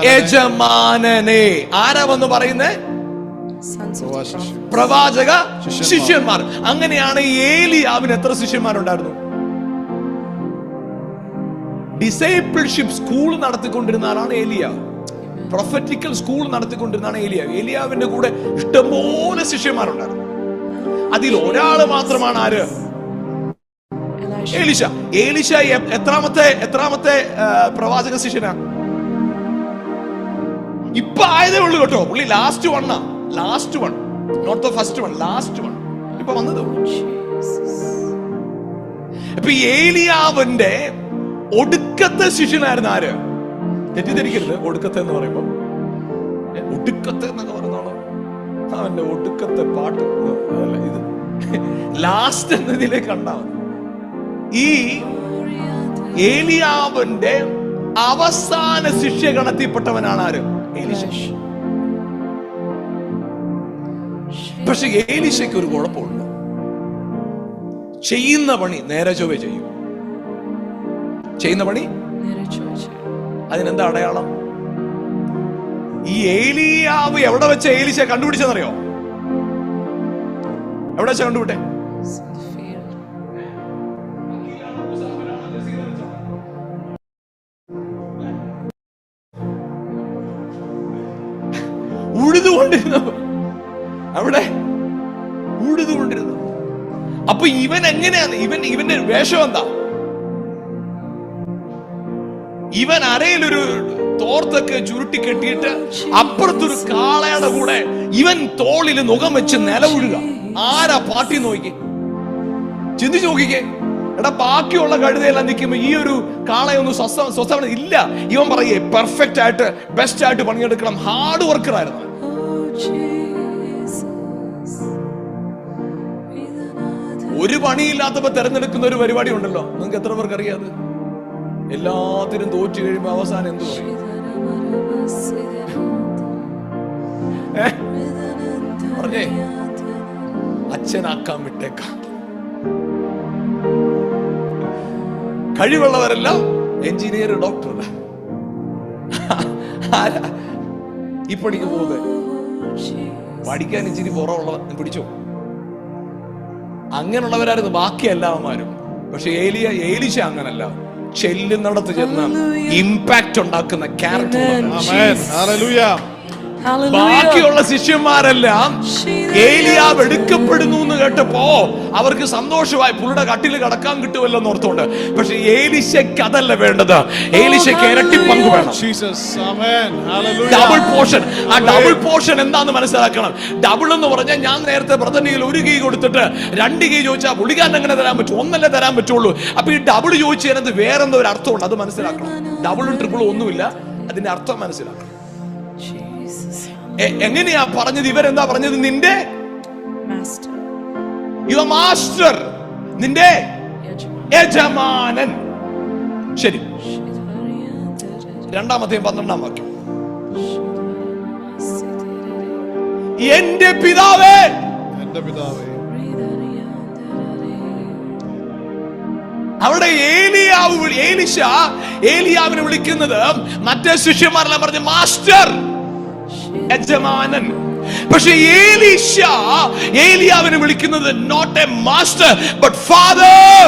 S1: യജമാനനെ. ആരാ വന്ന് പറയുന്നേ? പ്രവാചക ശിഷ്യന്മാർ. അങ്ങനെയാണ് ഏലിയാവിന് എത്ര ശിഷ്യന്മാരുണ്ടായിരുന്നു? ഡിസൈപ്പിൾഷിപ്പ് സ്കൂൾ നടത്തിക്കൊണ്ടിരുന്ന ആളാണ് ഏലിയാവ്. പ്രൊഫറ്റിക്കൽ സ്കൂൾ നടത്തിക്കൊണ്ടിരുന്നതാണ് ഏലിയാവ്. ഏലിയാവിന്റെ കൂടെ ഇഷ്ടംപോലെ ശിഷ്യന്മാരുണ്ടായിരുന്നു. അതിൽ ഒരാള് മാത്രമാണ് ആര്? എലീശ. എലീശ എത്രാമത്തെ പ്രവാചക ശിഷ്യനാ? ഇപ്പൊ ആയതേ ഉള്ളൂ കേട്ടോ. പുള്ളി last one, not the first one, last one ഇപ്പൊ വന്നത്. ഇപ്പൊ ഏലിയാവിന്റെ ഒടുക്കത്തെ ശിഷ്യനായിരുന്നു ആര്? തെറ്റിദ്ധരിക്കരുത്, ഒടുക്കത്തെ എന്ന് പറയുമ്പോ ഒടുക്കത്തെ എന്നൊക്കെ പറഞ്ഞോളൂ, അവന്റെ ഒടുക്കത്തെ പാട്ട് അല്ല ഇത്. ലാസ്റ്റ് എന്നതിലേക്ക് കണ്ടാൽ ഈ ഏലിയാവിന്റെ അവസാന ശിഷ്യഗണത്തിൽപ്പെട്ടവനാണ് ആര്? എലീശ. പക്ഷെ എലീശയ്ക്ക് ഒരു കുഴപ്പമുണ്ട്. ചെയ്യുന്ന പണി നേരെ ചൊവ്വേ ചെയ്യും. ചെയ്യുന്ന പണി അതിനെന്താ അടയാളം? ഈ ഏലിയാവ് എവിടെ വെച്ച എലീശ കണ്ടുപിടിച്ചെന്നറിയോ? എവിടെ വെച്ച കണ്ടുപിട്ടെ? ഉഴുതുകൊണ്ടിരുന്നു. അവിടെ ഉഴുതുകൊണ്ടിരുന്നു. അപ്പൊ ഇവൻ എങ്ങനെയാണ്? ഇവന്റെ വേഷം എന്താ? ഇവൻ അരയിലൊരു തോർത്തൊക്കെ ചുരുട്ടി കെട്ടിയിട്ട് അപ്പുറത്തൊരു കാളയുടെ കൂടെ ഇവൻ തോളിൽ മുഖം വെച്ച് നിലവുഴുക. ആരാ പാട്ടി നോക്കി ചിന്തിച്ചു നോക്കിക്കേ. എടാ, ബാക്കിയുള്ള കഴുതയെല്ലാം നിൽക്കുമ്പോ ഈ ഒരു കാളയൊന്നും സ്വസ്ഥം ഇല്ല. ഇവൻ പറയേ പെർഫെക്റ്റ് ആയിട്ട് ബെസ്റ്റ് ആയിട്ട് പണിയെടുക്കണം. ഹാർഡ് വർക്കർ ആയിരുന്നു. ഒരു പണിയില്ലാത്തപ്പോ തെരഞ്ഞെടുക്കുന്ന ഒരു പരിപാടി ഉണ്ടല്ലോ, നിങ്ങൾക്ക് എത്ര പേർക്ക് അറിയാതെ? എല്ലാത്തിനും തോറ്റു കഴിയുമ്പോ അവസാനം എന്തു പറയും? പറഞ്ഞേ, അച്ഛനാക്കാൻ വിട്ടേക്കാം. കഴിവുള്ളവരെല്ലാം എഞ്ചിനീയർ, ഡോക്ടർ. ഈ പണിക്ക് പോകുന്നത് പഠിക്കാൻ ഇച്ചിരി പുറമുള്ള പിടിച്ചോ. അങ്ങനെയുള്ളവരായിരുന്നു ബാക്കി എല്ലാവന്മാരും. പക്ഷെ ഏലീശ അങ്ങനല്ല. ചെല്ലുന്നിടത്ത് ചെന്ന് ഇമ്പാക്ട് ഉണ്ടാക്കുന്ന ക്യാരക്ടർ. ബാക്കിയുള്ള ശിഷ്യന്മാരെല്ലാം ഏലിയാവ് എടുക്കപ്പെടുന്നു എന്ന് കേട്ടപ്പോ അവർക്ക് സന്തോഷമായി. പുള്ളിയുടെ കട്ടിൽ കടക്കാൻ കിട്ടുമല്ലോ എന്ന് ഓർത്തോണ്ട്. പക്ഷെ ഏലീശയ്ക്ക് അതല്ല വേണ്ടത്. ഏലീശയ്ക്ക് ഇരട്ടി പങ്ക് വേണം. Double portion. ആ ഡബിൾ പോർഷൻ എന്താന്ന് മനസ്സിലാക്കണം. ഡബിൾ എന്ന് പറഞ്ഞാൽ, ഞാൻ നേരത്തെ ബ്രദറിൽ ഒരു കീ കൊടുത്തിട്ട് 2 കീ ചോദിച്ചാൽ പുള്ളിക്കാരൻ എങ്ങനെ തരാൻ പറ്റും? ഒന്നല്ലേ തരാൻ പറ്റുള്ളൂ. അപ്പൊ ഈ ഡബിൾ ചോദിച്ചു തരുന്നത് വേറെന്തോ ഒരു അർത്ഥമുണ്ട്. അത് മനസ്സിലാക്കണം. ഡബിളും ട്രിപ്പിളും ഒന്നുമില്ല. അതിന്റെ അർത്ഥം മനസ്സിലാക്കണം. എങ്ങനെയാ പറഞ്ഞത്? ഇവരെന്താ പറഞ്ഞത്? നിന്റെ യുവർ മാസ്റ്റർ, നിന്റെ യജമാനൻ. ശരി, 2-ാമത്തെ 12-ാം വാക്യം. എന്റെ പിതാവേ,
S2: എന്റെ പിതാവേ.
S1: അവിടെ ഏലീശ ഏലിയാവിനെ വിളിക്കുന്നത് മറ്റേ ശിഷ്യന്മാരെല്ലാം പറഞ്ഞ മാസ്റ്റർ, യജമാനൻ. പക്ഷെ ഏലീശ ഏലിയാവിനെ വിളിക്കുന്നത് not a master but father.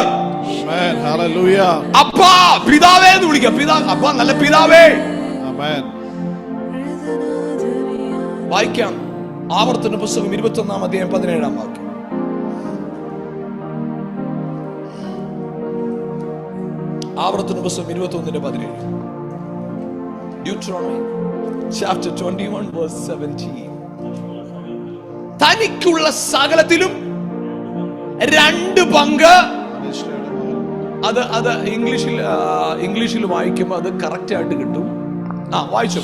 S1: അപ്പാ, പിതാവേ എന്ന് വിളിക്കുക. അപ്പാ, നല്ല പിതാവേ. വായിക്കാം. ആവർത്തന പുസ്തകം 21-ാം അധ്യായം 17-ാം വാക്യം. ആവർത്തന പുസ്തകം 21-17. Deuteronomy chapter 21 verse 17. തനിക്കുള്ള സകലത്തിലും 2 പങ്ക്. അത് ഇംഗ്ലീഷിൽ വായിക്കുമ്പോൾ അത് കറക്റ്റ് ആയിട്ട് കിട്ടും. വായിച്ചു.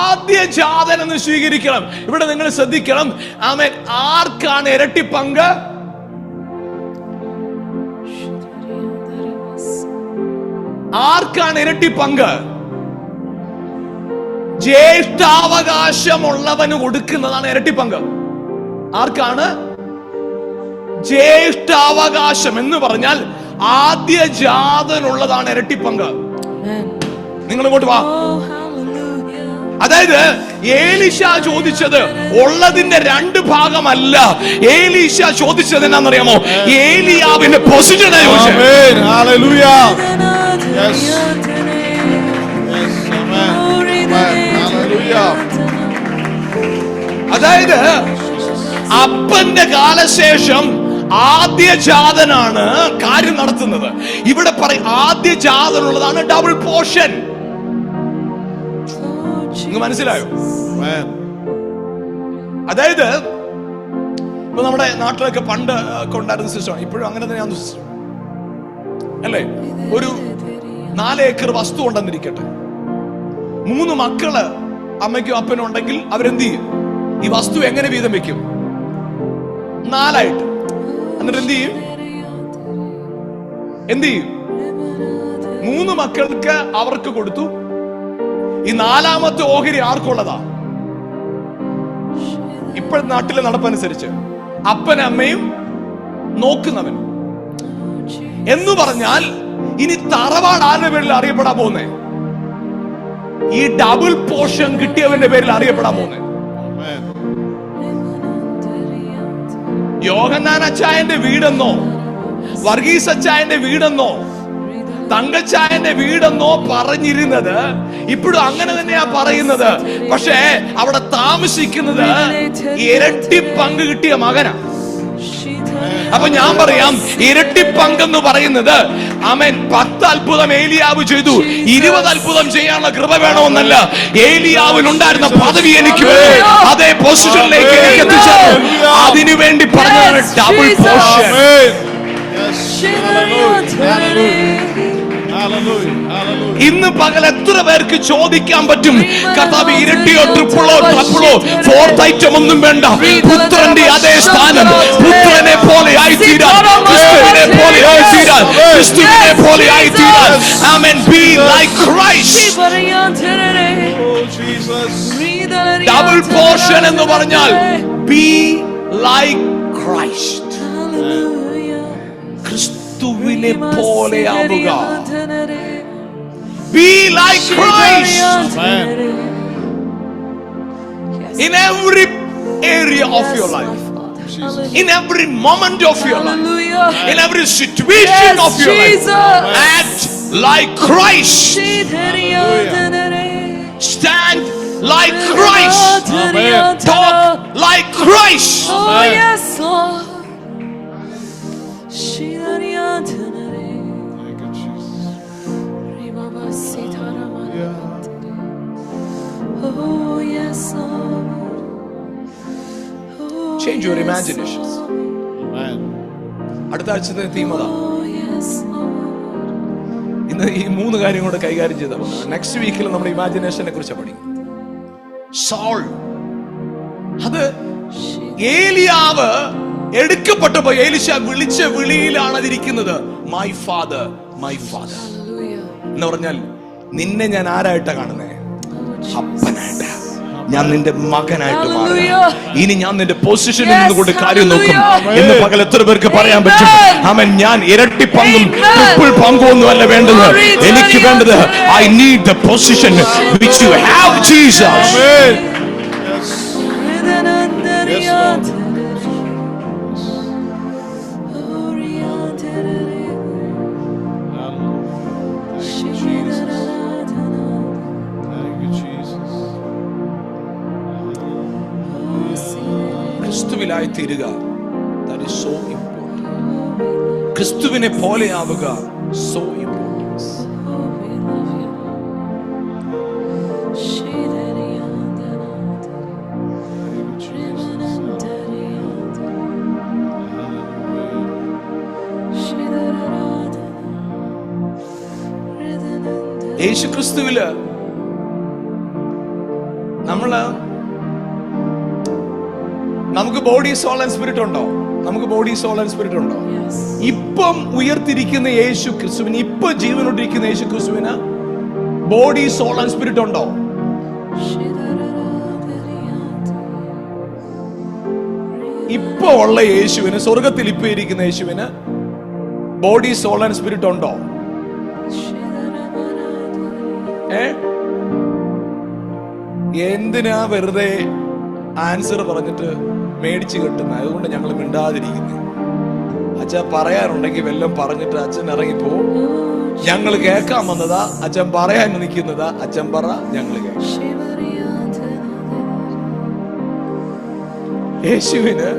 S1: ആദ്യ ജാതൻ എന്ന് സ്വീകരിക്കണം. ഇവിടെ നിങ്ങൾ ശ്രദ്ധിക്കണം. ആമേൻ. ആർക്കാണ് ഇരട്ടി പങ്ക്? ആർക്കാണ് ഇരട്ടി പങ്ക്? ജ്യേഷ്ഠാവകാശമുള്ളവന് കൊടുക്കുന്നതാണ് ഇരട്ടി പങ്ക്. ആർക്കാണ് ജ്യേഷ്ഠാവകാശം എന്ന് പറഞ്ഞാൽ ആദ്യ ജാതനുള്ളതാണ് ഇരട്ടി പങ്ക്. നിങ്ങൾ ഇങ്ങോട്ട് വാ. അതായത് ഏലീശ ചോദിച്ചത് ഉള്ളതിന്റെ 2 ഭാഗമല്ല. ഏലീശ ചോദിച്ചത് എന്നാന്നറിയാമോ? ഏലിയാവിന്റെ പൊസിഷനാ ചോദിച്ചത്. അതായത് അപ്പന്റെ കാലശേഷം ആദ്യ ജാതനാണ് കാര്യം നടത്തുന്നത്. ഇവിടെ പറയും ആദ്യ ജാതനുള്ളതാണ് ഡബിൾ പോർഷൻ. മനസ്സിലായോ? അതായത് ഇപ്പൊ നമ്മുടെ നാട്ടിലൊക്കെ പണ്ട് ഉണ്ടായിരുന്ന സിസ്റ്റം, ഇപ്പോഴും അങ്ങനെ തന്നെയാണ് സിസ്റ്റം അല്ലേ? ഒരു 4 ഏക്കർ വസ്തു ഉണ്ടെന്നിരിക്കട്ടെ. 3 മക്കള് അമ്മയ്ക്കും അപ്പനും ഉണ്ടെങ്കിൽ അവരെന്ത് ചെയ്യും? ഈ വസ്തു എങ്ങനെ വീതം വെക്കും? 4 ആയിട്ട്. എന്നിട്ട് എന്ത് ചെയ്യും? 3 മക്കൾക്ക് അവർക്ക് കൊടുത്തു. ഈ 4ാമത്തെ ഓഹരി ആർക്കുള്ളതാ? ഇപ്പോഴത്തെ നാട്ടിലെ നടപ്പനുസരിച്ച് അപ്പനും അമ്മയും നോക്കുന്നവൻ എന്ന് പറഞ്ഞാൽ ഇനി തറവാട് ആരുടെ പേരിൽ അറിയപ്പെടാൻ പോകുന്നേ? ഈ ഡബിൾ പോർഷൻ കിട്ടിയവന്റെ പേരിൽ അറിയപ്പെടാൻ പോകുന്നേ. യോഹന്നാൻ അച്ചായന്റെ വീടെന്നോ, വർഗീസ് അച്ചായന്റെ വീടെന്നോ, തങ്കച്ചായന്റെ വീടെന്നോ പറഞ്ഞിരുന്നത് ഇപ്പോഴും അങ്ങനെ തന്നെയാ പറയുന്നത്. പക്ഷേ അവിടെ താമസിക്കുന്നത് ഇരട്ടി പങ്ക് കിട്ടിയ മകനാ. അപ്പൊ ഞാൻ പറയാം, ഇരട്ടി പങ്കെന്ന് പറയുന്നത് ആമേൻ 10 അത്ഭുതം ഏലിയാവ് ചെയ്തു, 20 അത്ഭുതം ചെയ്യാനുള്ള കൃപ വേണമെന്നല്ല. ഏലിയാവിനുണ്ടായിരുന്ന പദവി എനിക്ക് അതേ പൊസിഷനിലേക്ക് എനിക്ക് എത്തിച്ചേർന്നു. അതിനുവേണ്ടി പറഞ്ഞതാണ് ഡബിൾ പോർഷൻ. ഇന്ന് പകൽ എത്ര പേർക്ക് ചോദിക്കാൻ പറ്റും, കർത്താവ് ഇരട്ടിയോ ട്രിപ്പിളോ ട്രപ്പിളോ 4th ഐറ്റം ഒന്നും വേണ്ട, പുത്രന്റെ അതേ സ്ഥാനം, പുത്രനെ പോലെ ആയിത്തീരാൻ, ക്രിസ്തുവിനെ പോലെ ആയിത്തീരാൻ, ക്രിസ്തുവിനെ പോലെ ആയിത്തീരാൻ. ആമേൻ. Be like Christ. Double portion എന്ന് പറഞ്ഞാൽ be like Christ. ക്രിസ്തുവിനെ പോലെ ആവുക. Be like Christ. In every area of your life, in every moment of your life, in every situation of your life, act like Christ. Stand like Christ. Talk like Christ.
S3: Oh yes, Lord. Oh yes, Lord.
S1: Change your imaginations. അടുത്ത ആഴ്ചത്തെ തീം അതാ. ഇന്ന് ഈ 3 കാര്യം കൂടെ കൈകാര്യം ചെയ്ത നെക്സ്റ്റ് വീക്കിൽ നമ്മുടെ ഇമാജിനേഷനെ കുറിച്ച് പഠിക്കും. സോൾ, അത് ഏലിയാവ് എടുക്കപ്പെട്ടപ്പോ എലീശ വിളിച്ച വിളിയിലാണ് അതിരിക്കുന്നത്. മൈ ഫാദർ, മൈ ഫാദർ എന്ന് പറഞ്ഞാൽ നിന്നെ ഞാൻ ആരായിട്ടാ കാണുന്നേ? അപ്പനായിട്ട്. ഞാൻ നിന്റെ മകനായിട്ട് മാറുക. ഇനി ഞാൻ നിന്റെ പൊസിഷനിൽ നിന്നുകൊണ്ട് കാര്യം നോക്കും. ഇന്ന് പകൽ എത്ര പേർക്ക് പറയാൻ പറ്റും, ആമേൻ, ഞാൻ ഇരട്ടി പങ്കും ട്രിപ്പിൾ പങ്കും ഒന്നും അല്ല വേണ്ടത്. എനിക്ക് വേണ്ടത് I need the position which you have, Jesus. ക്രിസ്തുവിലായി തീരുക. That is so important. ക്രിസ്തുവിനെ പോലെ ആവുക. So important. യേശു ക്രിസ്തുവില് നമുക്ക് ബോഡി സോൾ ആൻഡ് സ്പിരിറ്റ് ഉണ്ടോ? നമുക്ക് ബോഡി സോൾ ആൻഡ് സ്പിരിറ്റ് ഉണ്ടോ? ഇപ്പം ഉയർത്തിരിക്കുന്ന യേശു ക്രിസ്തുവിന്, ഇപ്പൊ ജീവനോട്ടിരിക്കുന്ന യേശു ക്രിസ്തുവിന് ബോഡി സോൾ ആൻഡ് സ്പിരിറ്റ് ഉണ്ടോ? ഇപ്പൊ ഉള്ള യേശുവിന്, സ്വർഗത്തിൽ ഇപ്പൊ ഇരിക്കുന്ന യേശുവിന് ബോഡി സോൾ ആൻഡ് സ്പിരിറ്റ് ഉണ്ടോ? എന്തിനാ വെറുതെ ആൻസർ പറഞ്ഞിട്ട് മേടിച്ചു കെട്ടുന്ന? അതുകൊണ്ട് ഞങ്ങൾ മിണ്ടാതിരിക്കുന്നു. അച്ഛൻ പറയാറുണ്ടെങ്കിൽ വല്ലതും പറഞ്ഞിട്ട് അച്ഛൻ ഇറങ്ങിപ്പോ. ഞങ്ങൾ കേൾക്കാൻ വന്നതാ, അച്ഛൻ പറയാൻ നിൽക്കുന്നതാ. അച്ഛൻ പറ, ഞങ്ങൾ കേൾക്കാം. യേശുവിന്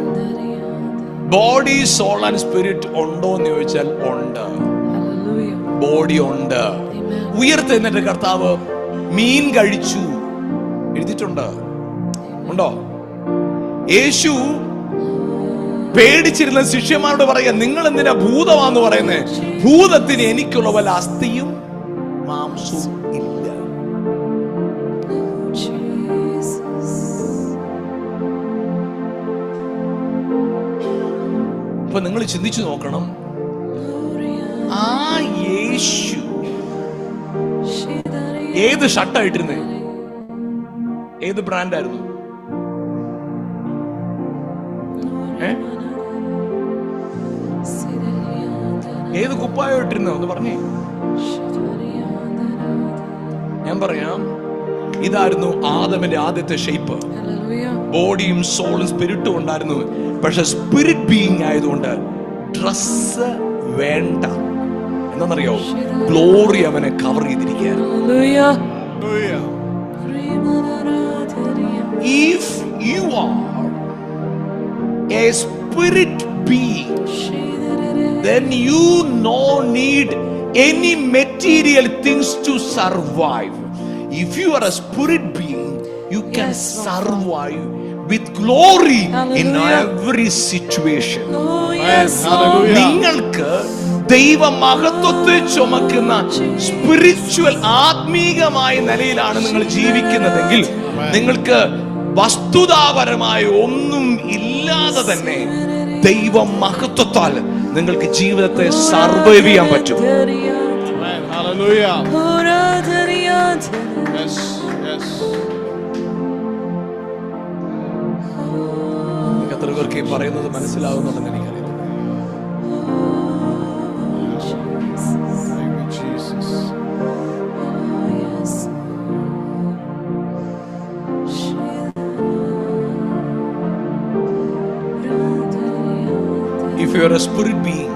S1: ബോഡി സോൾ ആൻഡ് സ്പിരിറ്റ് ഉണ്ടോ എന്ന് ചോദിച്ചാൽ ഉണ്ട്. ബോഡി ഉണ്ട്. ഉയർത്തെന്നിട്ട് കർത്താവ് മീൻ കഴിച്ചു എഴുതിയിട്ടുണ്ട്. ഉണ്ടോ? യേശു പേടിച്ചിരുന്ന ശിഷ്യന്മാരോട് പറയാ, നിങ്ങൾ എന്തിനാ ഭൂതമാന്ന് പറയുന്നേ? ഭൂതത്തിന് എനിക്കുള്ള പോലെ അസ്ഥിയും മാംസവും ഇല്ല. അപ്പൊ നിങ്ങൾ ചിന്തിച്ചു നോക്കണം, ആ യേശു ഏത് ഷർട്ടായിട്ടിരുന്നേ? ഏത് ബ്രാൻഡായിരുന്നു? ഏത് കുപ്പായോ ഇട്ടിരുന്നോ? ഒന്ന് പറഞ്ഞേ. ഞാൻ പറയാം, ഇതായിരുന്നു ആദമിന്റെ ആദ്യത്തെ ഷേപ്പ്. ബോഡിയും സോളും സ്പിരിറ്റും ഉണ്ടായിരുന്നു. പക്ഷെ സ്പിരിറ്റ് ബീയിങ് ആയതുകൊണ്ട് ഡ്രസ് വേണ്ട. എന്താണെന്നറിയോ? ഗ്ലോറി അവനെ cover ചെയ്തിരിക്കുകയായിരുന്നു. If you are a spirit being, then you no need any material things to survive. If you are a spirit being, you can survive with glory in every situation. നിങ്ങൾക്ക് ദൈവ മഹത്വത്തെ ചുമക്കുന്ന സ്പിരിച്വൽ ആത്മീകമായ നിലയിലാണ് നിങ്ങൾ ജീവിക്കുന്നതെങ്കിൽ നിങ്ങൾക്ക് വസ്തുതാപരമായ ഒന്നും ഇല്ലാതെ തന്നെ ദൈവ മഹത്വത്താൽ നിങ്ങൾക്ക് ജീവിതത്തെ സർവൈവ് ചെയ്യാൻ പറ്റും. എത്ര പേർക്ക് ഈ പറയുന്നത് മനസ്സിലാവുന്നുണ്ടെന്ന് എനിക്കറിയാം. If you are a spirit being,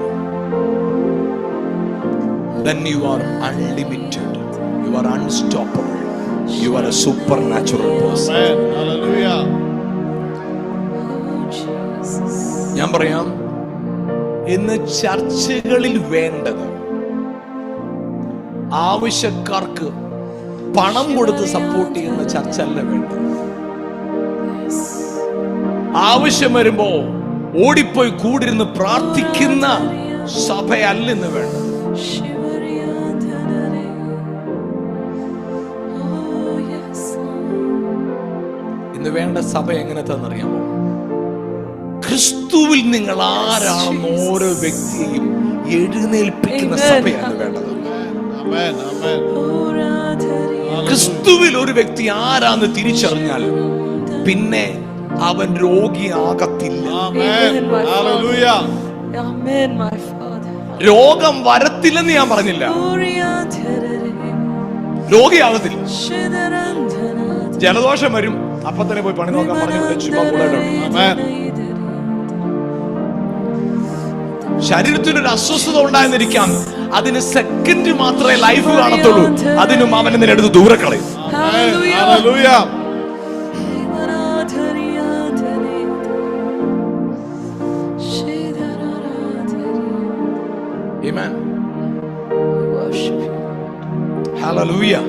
S1: then you are unlimited. You are unstoppable. You are a supernatural person.
S2: Hallelujah.
S1: ഞാൻ പറയാം, ഇന്ന് ചർച്ചകളിൽ വേണ്ടത് ആവശ്യക്കാർക്ക് പണം കൊടുത്ത് സപ്പോർട്ട് ചെയ്യുന്ന ചർച്ച അല്ല വേണ്ടത്. ആവശ്യം വരുമ്പോ ഓടിപ്പോയി കൂടിരുന്ന് പ്രാർത്ഥിക്കുന്ന സഭയല്ലെന്ന് വേണ്ടത്. ഇന്ന് വേണ്ട സഭ എങ്ങനത്തെന്നറിയാമോ? ക്രിസ്തുവിൽ നിങ്ങൾ ആരാണെന്ന് ഓരോ വ്യക്തിയെയും എഴുന്നേൽപ്പിക്കുന്ന സഭയാണ് വേണ്ടത്. ക്രിസ്തുവിൽ ഒരു വ്യക്തി ആരാന്ന് തിരിച്ചറിഞ്ഞാൽ പിന്നെ അവൻ രോഗിയാകത്തില്ല. രോഗം വരത്തില്ലെന്ന് ഞാൻ പറഞ്ഞില്ല, രോഗിയാകത്തില്ല. ജലദോഷം വരും, അപ്പൊ തന്നെ പോയി പണി നോക്കാൻ പറഞ്ഞു. ശരീരത്തിനൊരു അസ്വസ്ഥത ഉണ്ടായെന്നിരിക്കാം, അതിന് സെക്കൻഡ് മാത്രമേ ലൈഫ് കാണത്തുള്ളൂ. അതിനും അവനെ നിന്നെടുത്ത് ദൂരെ കളയും. Amen. Worship you. Hallelujah.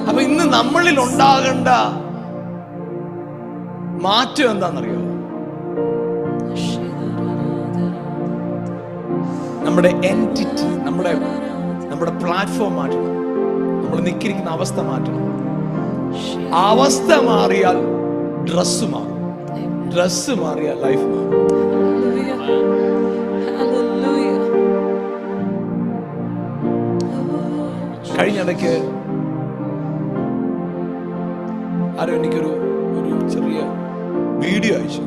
S1: അപ്പൊ ഇന്ന് നമ്മളിൽ ഉണ്ടാകേണ്ട മാറ്റം എന്താണെന്നറിയോ? നമ്മുടെ എൻറ്റിറ്റി, നമ്മുടെ പ്ലാറ്റ്ഫോം മാറ്റണം. നമ്മൾ നിൽക്കിരിക്കുന്ന അവസ്ഥ മാറ്റണം. അവസ്ഥ മാറിയാൽ ഡ്രസ്സ് മാറും, ഡ്രസ്സ് മാറിയാൽ ലൈഫ് മാറും. കഴിഞ്ഞിടയ്ക്ക് ആരോ എനിക്കൊരു ചെറിയ വീഡിയോ അയച്ചു.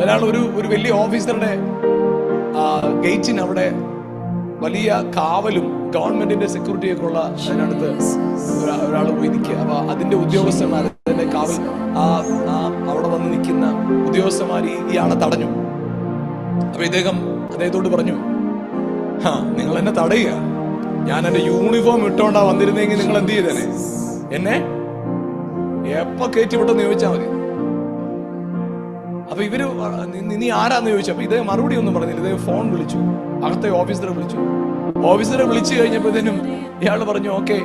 S1: ഒരാൾ ഒരു വലിയ ഓഫീസറുടെ ഗേറ്റിന് അവിടെ വലിയ കാവലും ഗവൺമെന്റിന്റെ സെക്യൂരിറ്റി ഒക്കെ ഉള്ള അതിനടുത്ത് ഒരാൾ പോയി നിൽക്കുക. അപ്പൊ അതിന്റെ ഉദ്യോഗസ്ഥന്മാർ, അതിന്റെ കാവൽ അവിടെ വന്ന് നിൽക്കുന്ന ഉദ്യോഗസ്ഥന്മാർ ഇയാളെ തടഞ്ഞു. അപ്പൊ അദ്ദേഹത്തോട് പറഞ്ഞു, നിങ്ങൾ എന്നെ തടയുക, ഞാൻ എന്റെ യൂണിഫോം ഇട്ടോണ്ടാ വന്നിരുന്നെങ്കിൽ നിങ്ങൾ എന്ത് ചെയ്തേനെ? എന്നെ എപ്പോ കയറ്റി വിട്ടെന്ന് ചോദിച്ചാൽ മതി. അപ്പൊ ഇവര് നീ ആരാന്ന് ചോദിച്ചു. അപ്പൊ ഇദ്ദേഹം മറുപടി ഒന്നും പറഞ്ഞില്ല. ഇദ്ദേഹം ഫോൺ വിളിച്ചു, അകത്തെ ഓഫീസറെ വിളിച്ചു. ഓഫീസറെ വിളിച്ചു കഴിഞ്ഞപ്പോഴത്തേനും ഇയാൾ പറഞ്ഞു, ഓക്കെ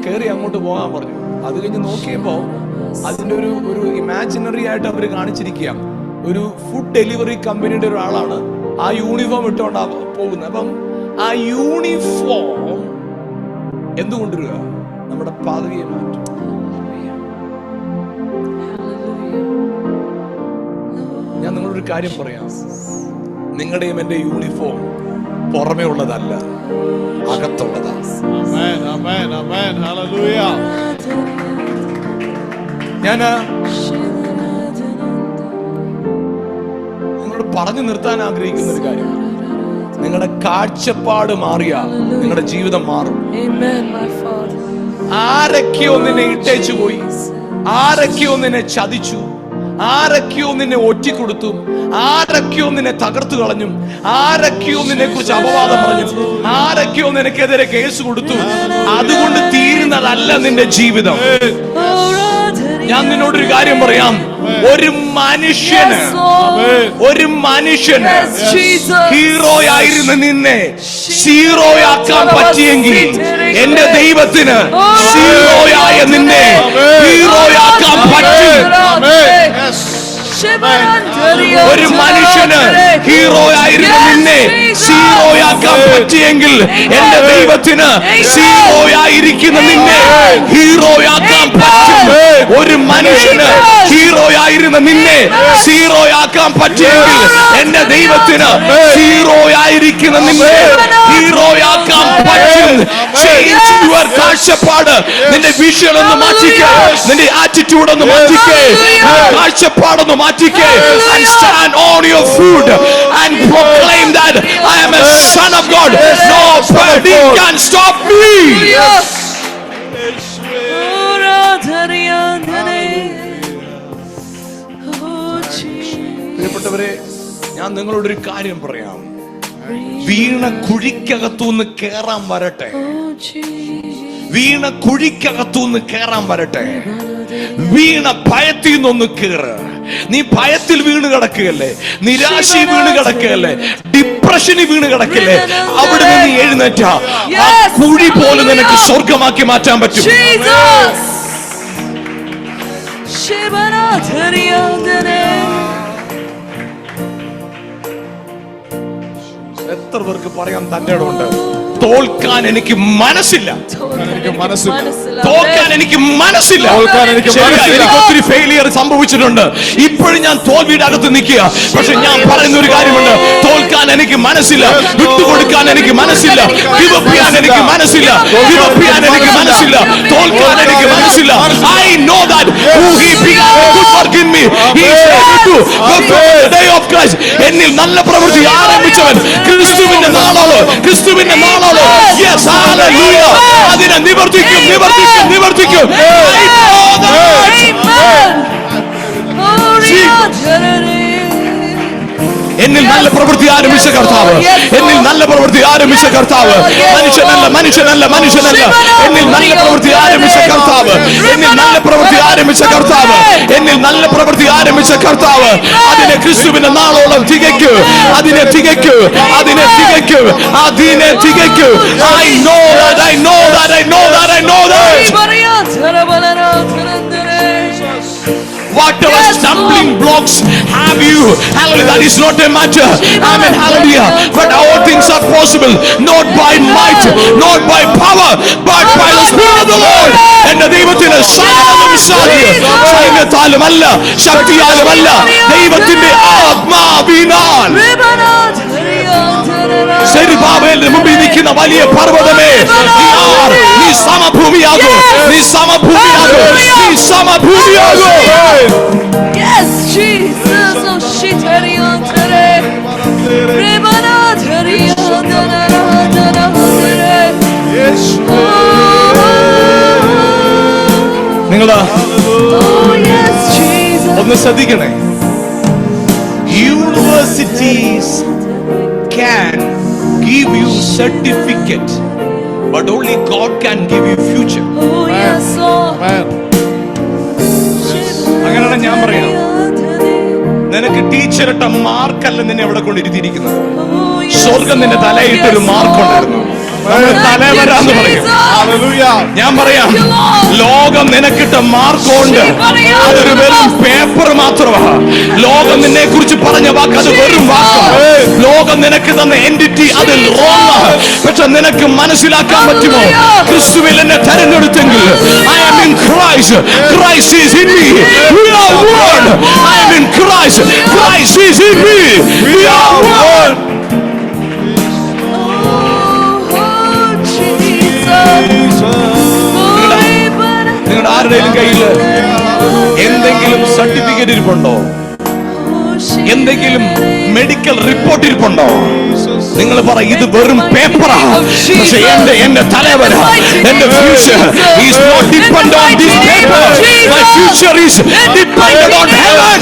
S1: കയറി അങ്ങോട്ട് പോകാൻ പറഞ്ഞു. അത് കഴിഞ്ഞ് നോക്കിയപ്പോ അതിന്റെ ഒരു ഇമാജിനറി ആയിട്ട് അവര് കാണിച്ചിരിക്കുക, ഒരു ഫുഡ് ഡെലിവറി കമ്പനിയുടെ ഒരാളാണ് ആ യൂണിഫോം ഇട്ടോണ്ടാ പോകുന്നത്. അപ്പം ആ യൂണിഫോം എന്തുകൊണ്ടിരുക? നമ്മുടെ പാതകയെ മാറ്റും. നിങ്ങളോടൊരു കാര്യം പറയാം. നിങ്ങളുടെയും എന്റെ യൂണിഫോം പുറമേ ഉള്ളതല്ല, അകത്തുള്ളതാ.
S2: Amen, amen, amen. Hallelujah.
S1: ഞാൻ നിങ്ങളോട് പറഞ്ഞു നിർത്താൻ ആഗ്രഹിക്കുന്ന ഒരു കാര്യം, നിങ്ങളുടെ കാഴ്ചപ്പാട് മാറിയാൽ നിങ്ങളുടെ ജീവിതം മാറും. ആരൊക്കെയോ നിന്നെ ഇട്ടേച്ചു പോയി, ആരൊക്കെയോ നിന്നെ ചതിച്ചു, ആരൊക്കെയോ നിന്നെ ഒറ്റിക്കൊടുത്തു, ആരൊക്കെയോ നിന്നെ തകർത്തു കളഞ്ഞു, ആരൊക്കെയോ നിന്നെ കുറിച്ച് അപവാദം പറഞ്ഞു, ആരൊക്കെയോ നിനക്കെതിരെ കേസ് കൊടുത്തു. അതുകൊണ്ട് തീരുന്നതല്ല നിന്റെ ജീവിതം. ഞാൻ നിന്നോടൊരു കാര്യം പറയാം, ഒരു മനുഷ്യന് ഹീറോയായിരുന്ന നിന്നെ സീറോയാക്കാൻ പറ്റിയെങ്കിൽ എന്റെ ദൈവത്തിന് സീറോയായ നിന്നെ ഹീറോയാക്കാൻ പറ്റും. ഒരു മനുഷ്യന് ഹീറോയായിരുന്ന നിന്നെ സീറോയാക്കാൻ പറ്റിയെങ്കിൽ എന്റെ ദൈവത്തിന് സീറോയായിരിക്കുന്ന നിന്നെ ഹീറോയാക്കാൻ പറ്റും. ഒരു മനുഷ്യന് ഹീറോയായിരുന്ന നിന്നെ സീറോയാക്കാൻ പറ്റിയെങ്കിൽ എന്റെ ദൈവത്തിന് സീറോയായിരിക്കുന്ന നിന്നെ ഹീറോയാക്കാൻ പറ്റും. കാഴ്ചപ്പാട്, നിന്റെ വിഷൻ ഒന്ന് മാറ്റിക്കേ, നിന്റെ ആറ്റിറ്റ്യൂഡ് ഒന്ന് മാറ്റിക്കേ, കാഴ്ചപ്പാടൊന്ന് മാറ്റിക്കേ. And stand on your foot and proclaim that I am a son of God. Nobody can stop me. പ്രിയപ്പെട്ടവരെ, ഞാൻ നിങ്ങളോടൊരു കാര്യം പറയാം. വീണ കുഴിക്കകത്തുനിന്ന് കേറാൻ വരട്ടെ, വീണ കുഴിക്കകത്തുനിന്ന് കേറാൻ വരട്ടെ. വീണ ഭയത്തിൽ നിന്നൊന്ന് കേറ്. നീ ഭയത്തിൽ വീണ് കിടക്കുകയല്ലേ, നിരാശയിൽ വീണ് കിടക്കുകയല്ലേ, ഡിപ്രഷനിൽ വീണ് കിടക്കില്ലേ, അവിടെ നിന്ന് എഴുന്നേറ്റ ആ കുഴി പോലെ നിനക്ക് സ്വർഗമാക്കി മാറ്റാൻ പറ്റും. എത്ര പേർക്ക് പറയാൻ തന്റെ ഇടമുണ്ട്, തോൽക്കാൻ എനിക്ക് മനസ്സില്ല, തോൽക്കാൻ എനിക്ക് മനസ്സില്ല. എനിക്ക് ഒത്തിരി ഫെയിലിയർ സംഭവിച്ചിട്ടുണ്ട്, ഇപ്പോഴും ഞാൻ തോൽവിയുടെ അകത്ത് നിൽക്കുക. പക്ഷെ ഞാൻ പറയുന്ന ഒരു കാര്യമുണ്ട്, തോൽക്കാൻ എനിക്ക് മനസ്സില്ല, വിട്ടുകൊടുക്കാൻ എനിക്ക് മനസ്സില്ല, ഗിവ് അപ്പ് ചെയ്യാൻ എനിക്ക് മനസ്സില്ല, ഗിവ് അപ്പ് ചെയ്യാൻ എനിക്ക് മനസ്സില്ല, തോൽക്കാൻ എനിക്ക് മനസ്സില്ല. I know that who he began a good work in me, he is able to perform the day of Christ. എന്നിൽ നല്ല പ്രവൃത്തി ആരംഭിച്ചവൻ ക്രിസ്തുവിന്റെ നാളോളോ, ക്രിസ്തുവിന്റെ നാളോളോ. Yes, hallelujah. അതിനെ നിവർത്തിക്കും, നിവർത്തിക്കും, നിവർത്തിക്കും. എന്നിൽ നല്ല പ്രവൃത്തി ആരംഭിച്ച കർത്താവ്, എന്നിൽ നല്ല പ്രവൃത്തി ആരംഭിച്ച കർത്താവ്, മനുഷ്യനല്ല, മനുഷ്യനല്ല, മനുഷ്യനല്ല, എന്നിൽ നല്ല പ്രവൃത്തി ആരംഭിച്ച കർത്താവ്, എന്നിൽ നല്ല പ്രവൃത്തി ആരംഭിച്ച കർത്താവ്, എന്നിൽ നല്ല പ്രവൃത്തി ആരംഭിച്ച കർത്താവ് അതിനെ ക്രിസ്തുവിന്റെ നാളോളം തികയ്ക്കൂ, അതിനെ തികയ്ക്കൂ, അതിനെ തികയ്ക്കൂ, അതിനെ തികയ്ക്കൂ. I know that, I know that, I know that, I know that. Whatever stumbling blocks have you, hallelujah, that is not a matter. Amen, hallelujah. But all things are possible, not by might, not by power, but by the Spirit of the Lord. എന്റെ ദൈവത്തിന് സൈന്യത്താലുമല്ല, ശക്തിയാലുമല്ല, ദൈവത്തിന്റെ ആത്മാവിനാൽ. സെരുബാബേലിന്റെ മുമ്പിൽ നിൽക്കുന്ന വലിയ പർവ്വതമേ, നീ സമഭൂമിയാകൂ, നീ സമഭൂമിയാകൂ, നീ സമഭൂമിയാകൂ.
S3: Yes, Jesus, oh shit,
S1: നിങ്ങള് ഒന്ന് ശ്രദ്ധിക്കണേ. Universities can give you certificate, but only God can give you future.
S3: Oh yes,
S2: Amen.
S1: അങ്ങനെയാണ് ഞാൻ പറയാം. നിനക്ക് ടീച്ചറിട്ട മാർക്കല്ല നിന്നെ അവിടെ കൊണ്ടിരുത്തിയിരിക്കുന്നത്, സ്വർഗം നിന്റെ തലയിട്ടൊരു മാർക്കുണ്ടായിരുന്നു. തലവരാന്ന് പറയും. ഞാൻ പറയാം, ലോകം നിനക്കിട്ട മാർക്കുണ്ട്, അതൊരു വെറും പേപ്പർ മാത്രമാണ്. ലോകം നിന്നെ കുറിച്ച് പറഞ്ഞ വാക്ക് അത് വെറും വാക്കാണ്. ലോകം നിനക്ക് തന്ന എൻറ്റിറ്റി അത് റോങ്. പക്ഷെ നിനക്ക് മനസ്സിലാക്കാൻ പറ്റുമോ, ക്രിസ്തുവിൽ എന്നെ തെരഞ്ഞെടുത്തെങ്കിൽ I am in Christ, Christ is in me, we are one. I am in Christ, Christ is in me, we are one. നിങ്ങളുടെ ആരുടെയും കയ്യിൽ എന്തെങ്കിലും സർട്ടിഫിക്കറ്റ് ഇരിപ്പുണ്ടോ? എന്തെങ്കിലും മെഡിക്കൽ റിപ്പോർട്ട് ഇരിപ്പുണ്ടോ? നിങ്ങൾ പറ, ഇത് വെറും പേപ്പറാ. പക്ഷേ എന്റെ തലവര, എന്റെ future is not dependent on this paper. My future is dependent on heaven.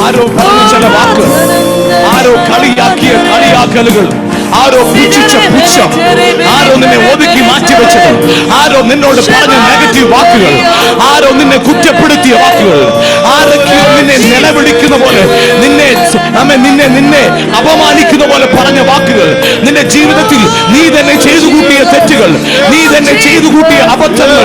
S1: ആരോ പറഞ്ഞ ചില വാക്ക്, ആരോ കളിയാക്കിയ കളിയാക്കലുകൾ, ആരോ പുച്ഛിച്ച പുച്ഛം, ആരോ നിന്നെ ഒതുക്കി മാറ്റിവെച്ചത്, ആരോ നിന്നോട് പറഞ്ഞ നെഗറ്റീവ് വാക്കുകൾ, ആരോ നിന്നെ കുറ്റപ്പെടുത്തിയ വാക്കുകൾ, ആരൊക്കെയോ നിന്നെ നിലവിളിക്കുന്ന പോലെ, നിന്നെ അപമാനിക്കുന്ന പോലെ പറഞ്ഞ വാക്കുകൾ, നിന്റെ ജീവിതത്തിൽ നീ തന്നെ ചെയ്തു കൂട്ടിയ തെറ്റുകൾ, നീ തന്നെ ചെയ്തു കൂട്ടിയ അബദ്ധങ്ങൾ,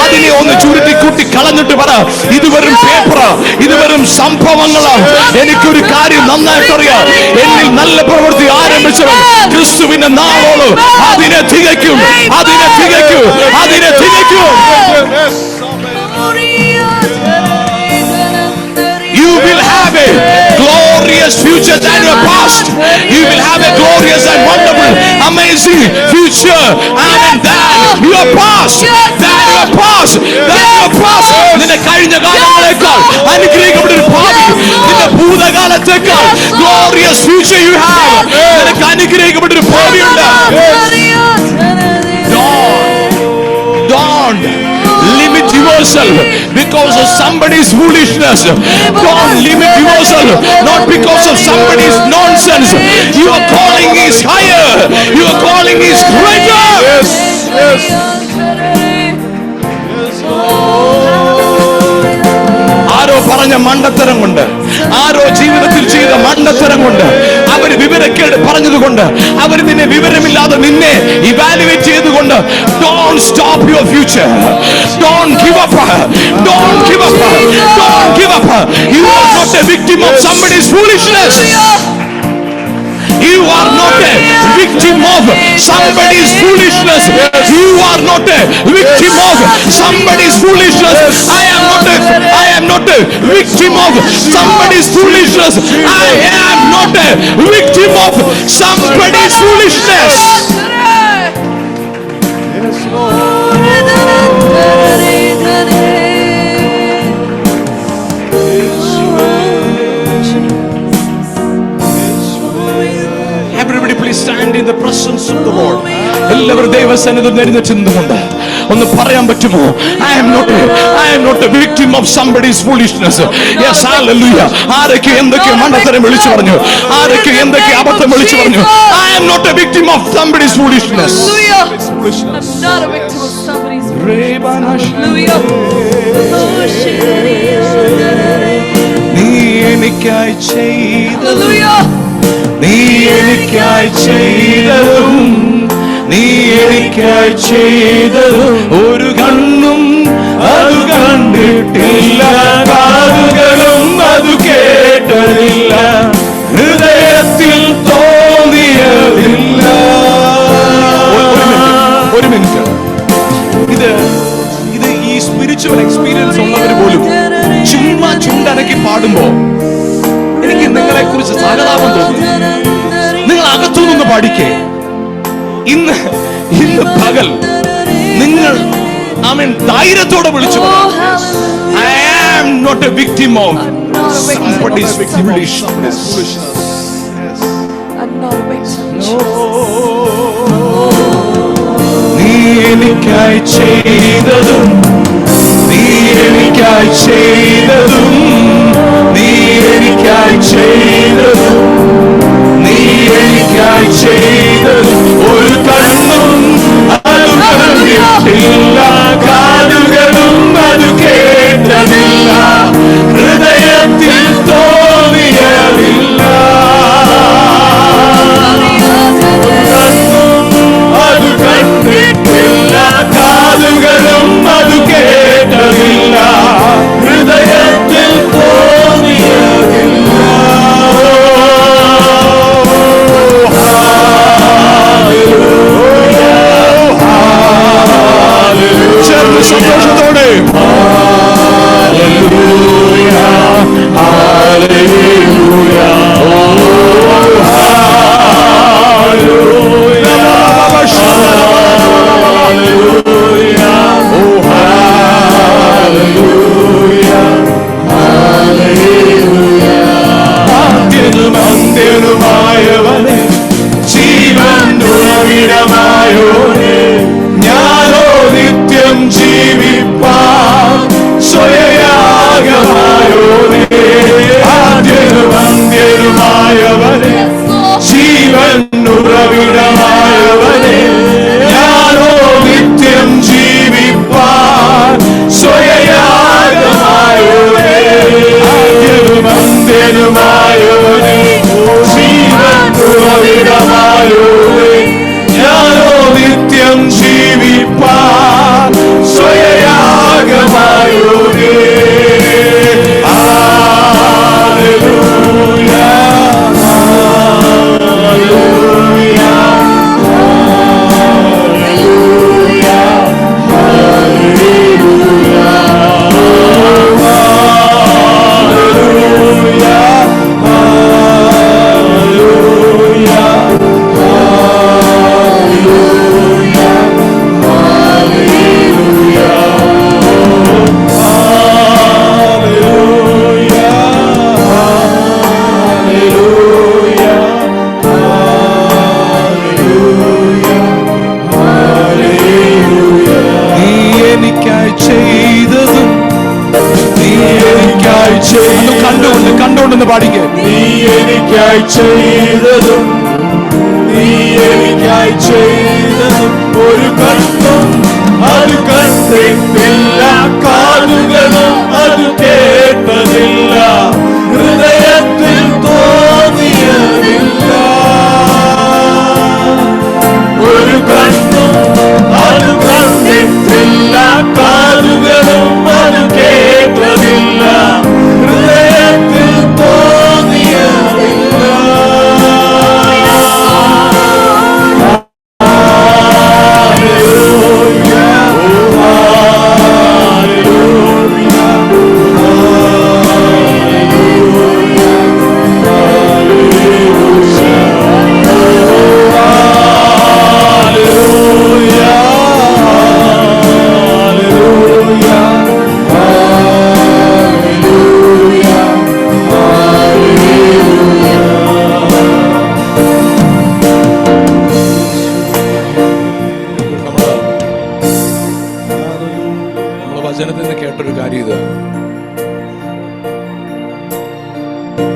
S1: അതിനെ ഒന്ന് ചുരുട്ടിക്കൂട്ടി കളഞ്ഞിട്ട് പറ, ഇത് വെറും പേപ്പറാ, ഇത് വെറും സംഭവങ്ങളാ. എനിക്കൊരു കാര്യം നന്നായിട്ടറിയാം, എന്നിൽ നല്ല പ്രവൃത്തി ആരംഭിച്ചവൻ ക്രിസ്തുവിന്റെ നാളോളം അതിനെ തികയ്ക്കും, അതിനെ തികയ്ക്കും, അതിനെ തികയ്ക്കും. You will have a glorious future than your past. You will have a glorious and wonderful, amazing future than your past. Than your past. Than your past. നിന്റെ കഴിഞ്ഞ കാലങ്ങളേക്കാൾ അനുഗ്രഹിക്കപ്പെട്ട ഒരു ഭാവി, നിന്റെ ഭൂതകാലത്തേക്കാൾ glorious future you have. നിനക്ക് അനുഗ്രഹിക്കപ്പെട്ട ഒരു ഭാവിയുണ്ട്. Don't limit yourself because of somebody's foolishness. Don't limit yourself not because of somebody's nonsense. Your calling is higher. Your calling is greater. Yes, yes. ആരോ പറഞ്ഞ മണ്ടത്തരം കൊണ്ട്, ആരോ ജീവിതത്തിൽ ചെയ്ത മണ്ടത്തരം കൊണ്ട്, അവര് വിവരക്കേട് പറഞ്ഞതുകൊണ്ട്, അവർ നിന്നെ വിവരമില്ലാതെ നിന്നെ ഇവാലുവേറ്റ് ചെയ്തുകൊണ്ട്, don't stop your future. Don't give up. Don't give up. Don't give up. You are not a victim of somebody's foolishness. You are not a victim of somebody's foolishness. You are not a victim of somebody's foolishness. I am not a victim of somebody's foolishness. I am not a victim of somebody's foolishness. Yes, Everybody please stand in the presence of the Lord. എല്ലാവരും ദൈവസന്നിധിയിൽ എഴുന്നേറ്റ് നിന്നുകൊണ്ട് ഒന്ന് പറയാൻ പറ്റുമോ? I am not a victim of somebody's foolishness. Yes, hallelujah. ആരൊക്കെ എന്തൊക്കെ മണ്ടത്തരം വിളിച്ചു പറഞ്ഞു, ആരൊക്കെ എന്തൊക്കെ അബദ്ധം വിളിച്ചു പറഞ്ഞു. I am not a victim of somebody's foolishness.
S3: Hallelujah. I'm not a victim of somebody's foolishness. Hallelujah.
S1: നീ എനിക്കായി ചെയ്തതും, നീ എനിക്കായി ചെയ്തതും, നീ എനിക്കായി ചെയ്തതും ഒരു കണ്ണും അത് കണ്ടിട്ടില്ല, കാതുകളും അത് കേട്ടതില്ല, ഹൃദയത്തിൽ തോന്നിയതില്ല. ഒരു മിനിറ്റ്, ഇത് ഈ സ്പിരിച്വൽ എക്സ്പീരിയൻസ് ഉള്ളവർ പോലും ചുമ്മാ ചുണ്ടനക്കി പാടുമ്പോ എനിക്ക് നിങ്ങളെ കുറിച്ച് സഹതാപം തോന്നുന്നു. നിങ്ങൾ അകത്തുനിന്ന് പാടിക്കേ. ഇന്ന് പകൽ നിങ്ങൾ ധൈര്യത്തോടെ വിളിച്ചു, I am not a victim of somebody's foolishness. നീ എനിക്കായി ചെയ്തതും, നീ എനിക്കായി ചെയ്തതും, നീ എനിക്കായി ചെയ്തതും, നീ എനിക്കായി ചെയ്തതും ഒരു കണ്ണും അത് കണ്ടിട്ടില്ല, കാതുകളും അത് കേട്ടതില്ല, ഹൃദയത്തിൽ തോന്നിയതില്ല. അത് കണ്ടിട്ടില്ല, കാതുകളും അത് കേട്ടതില്ല, ഹൃദയത്തിൽ തോന്നിയതില്ല.
S2: ജീവനുമായോനെ ജീവൻ ഉറവിടമായോനെ ഞാനോ നിത്യം ജീവിപ്പാൻ സ്വയയാഗമായോനെ
S1: കണ്ടുകൊണ്ടെന്ന് പാടിക്കേ.
S2: നീ എനിക്കായി ചെയ്തതും നീ എനിക്കായി ചെയ്തതും ഒരു കണ്ണും അത് കണ്ടിട്ടില്ല, കാതുകളും അത് കേട്ടതില്ല, ഹൃദയത്തിൽ തോന്നിയതില്ല. ഒരു കണ്ണും അത് കണ്ടിട്ടില്ല, കാതുകളും അത് കേട്ടതില്ല, ഹൃദയത്തിൽ തോന്നിയതില്ല.
S1: വചനത്തിൽ നിന്ന് കേട്ടൊരു കാര്യം ഇത്,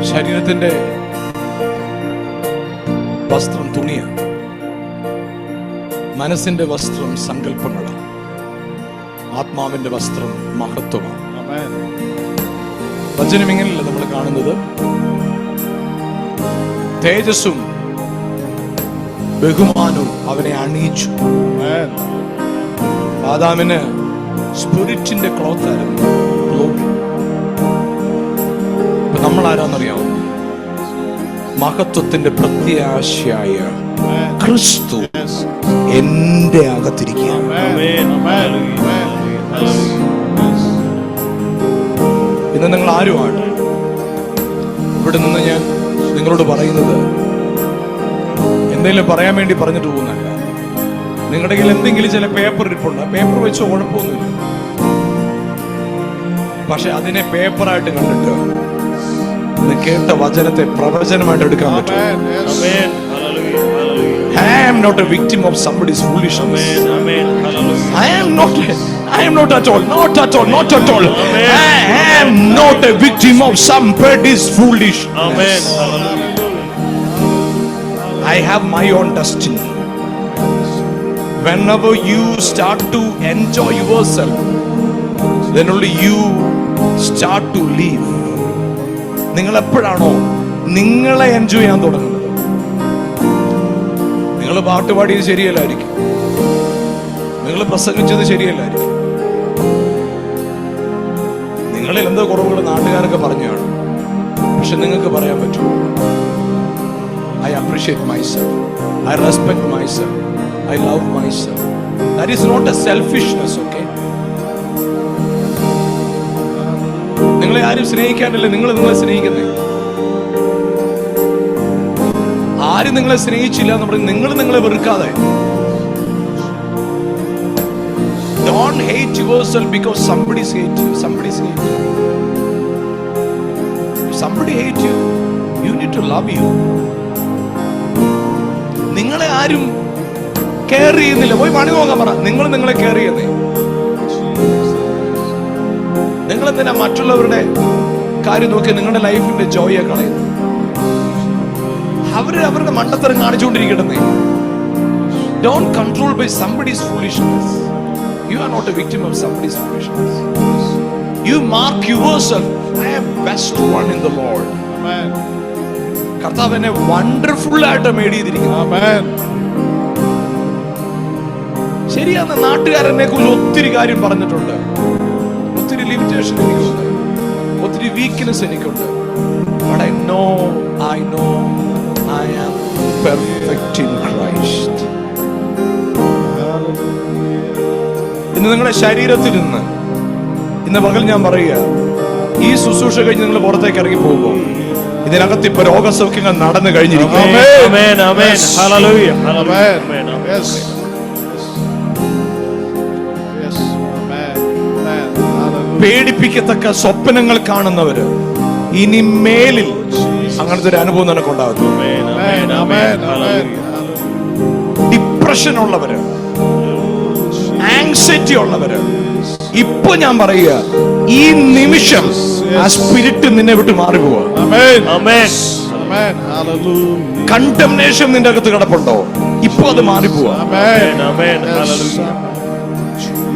S1: ശരീരത്തിന്റെ വസ്ത്രം തുണിയാണ്, മനസ്സിന്റെ വസ്ത്രം സങ്കല്പങ്ങളാണ്, ആത്മാവിന്റെ വസ്ത്രം മഹത്വമാണ്. വചനം ഇങ്ങനെയല്ല നമ്മൾ കാണുന്നത്. തേജസ്സും ബഹുമാനവും അവനെ അണിയിച്ചു. ആദാമിന് സ്പിരിറ്റിന്റെ ക്ലോത്ത് ആയിരുന്നു. നമ്മൾ ആരാന്നറിയാമോ? മഹത്വത്തിന്റെ പ്രത്യാശയായ ക്രിസ്തു എന്റെ അകത്തിരിക്കുക. ഇന്ന് നിങ്ങൾ ആരുമാണ്? ഇവിടെ നിന്ന് ഞാൻ നിങ്ങളോട് പറയുന്നത് എന്തെങ്കിലും പറയാൻ വേണ്ടി പറഞ്ഞിട്ട് പോകുന്നല്ല. നിങ്ങളുടെ കയ്യിൽ എന്തെങ്കിലും ചില പേപ്പർ ഇരിപ്പുണ്ട്, പേപ്പർ വെച്ച് കുഴപ്പമൊന്നുമില്ല. പക്ഷെ അതിനെ പേപ്പറായിട്ട് കണ്ടിട്ട് കേട്ട വചനത്തെ പ്രവചനമായിട്ട് എടുക്കാൻ പറ്റും. I am not a victim of somebody's foolishness. I am not at all. I am not a victim of somebody's foolishness. I have my own destiny. Whenever you start to enjoy yourself, then only you start to live. നിങ്ങൾ എപ്പോഴാണോ നിങ്ങളെ എൻജോയ് ചെയ്യാൻ തുടങ്ങുന്നത്? നിങ്ങൾ പാട്ട് പാടിയത് ശരിയല്ലായിരിക്കും, നിങ്ങൾ പ്രസംഗിച്ചത് ശരിയല്ലായിരിക്കും, നിങ്ങളിൽ എന്തോ കുറവുകൾ നാട്ടുകാരൊക്കെ പറഞ്ഞാണ്. പക്ഷെ നിങ്ങൾക്ക് പറയാൻ പറ്റും, I appreciate myself, I respect myself, I love myself. That is not a selfishness, okay? നിങ്ങളെ ആരും സ്നേഹിക്കാനല്ല നിങ്ങൾ നിങ്ങളെ സ്നേഹിക്കുന്നത്. ആരും നിങ്ങളെ സ്നേഹിച്ചില്ല എന്ന് പറഞ്ഞ് നിങ്ങൾ നിങ്ങളെ വെറുക്കാതെ. Don't hate yourself because somebody's hate you. Somebody's hate you. If somebody hate you, you need to love you. നിങ്ങളെ ആരും കെയർ ചെയ്യുന്നില്ല. പോയി പണി നോക്കാൻ പറ. നിങ്ങൾ നിങ്ങളെ കെയർ ചെയ്യുന്നേ. നിങ്ങൾ എന്തിനാ മറ്റുള്ളവരുടെ കാര്യം നോക്കി നിങ്ങളുടെ ലൈഫിന്റെ ജോയെ കളയുന്നു? അവരുടെ മണ്ടത്തരം കാണിച്ചുകൊണ്ടിരിക്കട്ടെ. Don't control by somebody's foolishness. You are not a victim of somebody's foolishness. You mark yourself, I am best one in the Lord. കർത്താവ് എന്നെ വണ്ടർഫുൾ ആയിട്ട് മേഡ് ചെയ്തിരിക്കുന്നു. ശരിയാണ്, നാട്ടുകാരെന്നെ കുറിച്ച് ഒത്തിരി കാര്യം പറഞ്ഞിട്ടുണ്ട്, ഒത്തിരി ലിമിറ്റേഷൻ എനിക്കുണ്ട്, ഒത്തിരി വീക്ക്നെസ് എനിക്കുണ്ട്. But I know I am perfect in Christ. ഇന്ന് നിങ്ങളുടെ ശരീരത്തിൽ നിന്ന് ഇന്ന് പകൽ ഞാൻ പറയുക, ഈ ശുശ്രൂഷ കഴിഞ്ഞ് നിങ്ങൾ പുറത്തേക്ക് ഇറങ്ങി പോകുമ്പോൾ ഇതിനകത്ത് ഇപ്പൊ രോഗസൗഖ്യങ്ങൾ നടന്നു കഴിഞ്ഞിരിക്കും. പേടിപ്പിക്കത്തക്ക സ്വപ്നങ്ങൾ കാണുന്നവര് ഇനി മേലിൽ അങ്ങനത്തെ ഒരു അനുഭവം നിനക്ക് ഉണ്ടാകുന്നു. ഡിപ്രഷൻ ഉള്ളവര്, ആങ്സൈറ്റി ഉള്ളവര്, ഇപ്പൊ ഞാൻ പറയുക, ഈ നിമിഷം ആ സ്പിരിറ്റ് നിന്നെ വിട്ട് മാറി പോവാ. കണ്ടംനേഷൻ നിന്റെ അകത്ത് കിടപ്പുണ്ടോ? ഇപ്പൊ അത് മാറി പോവാ.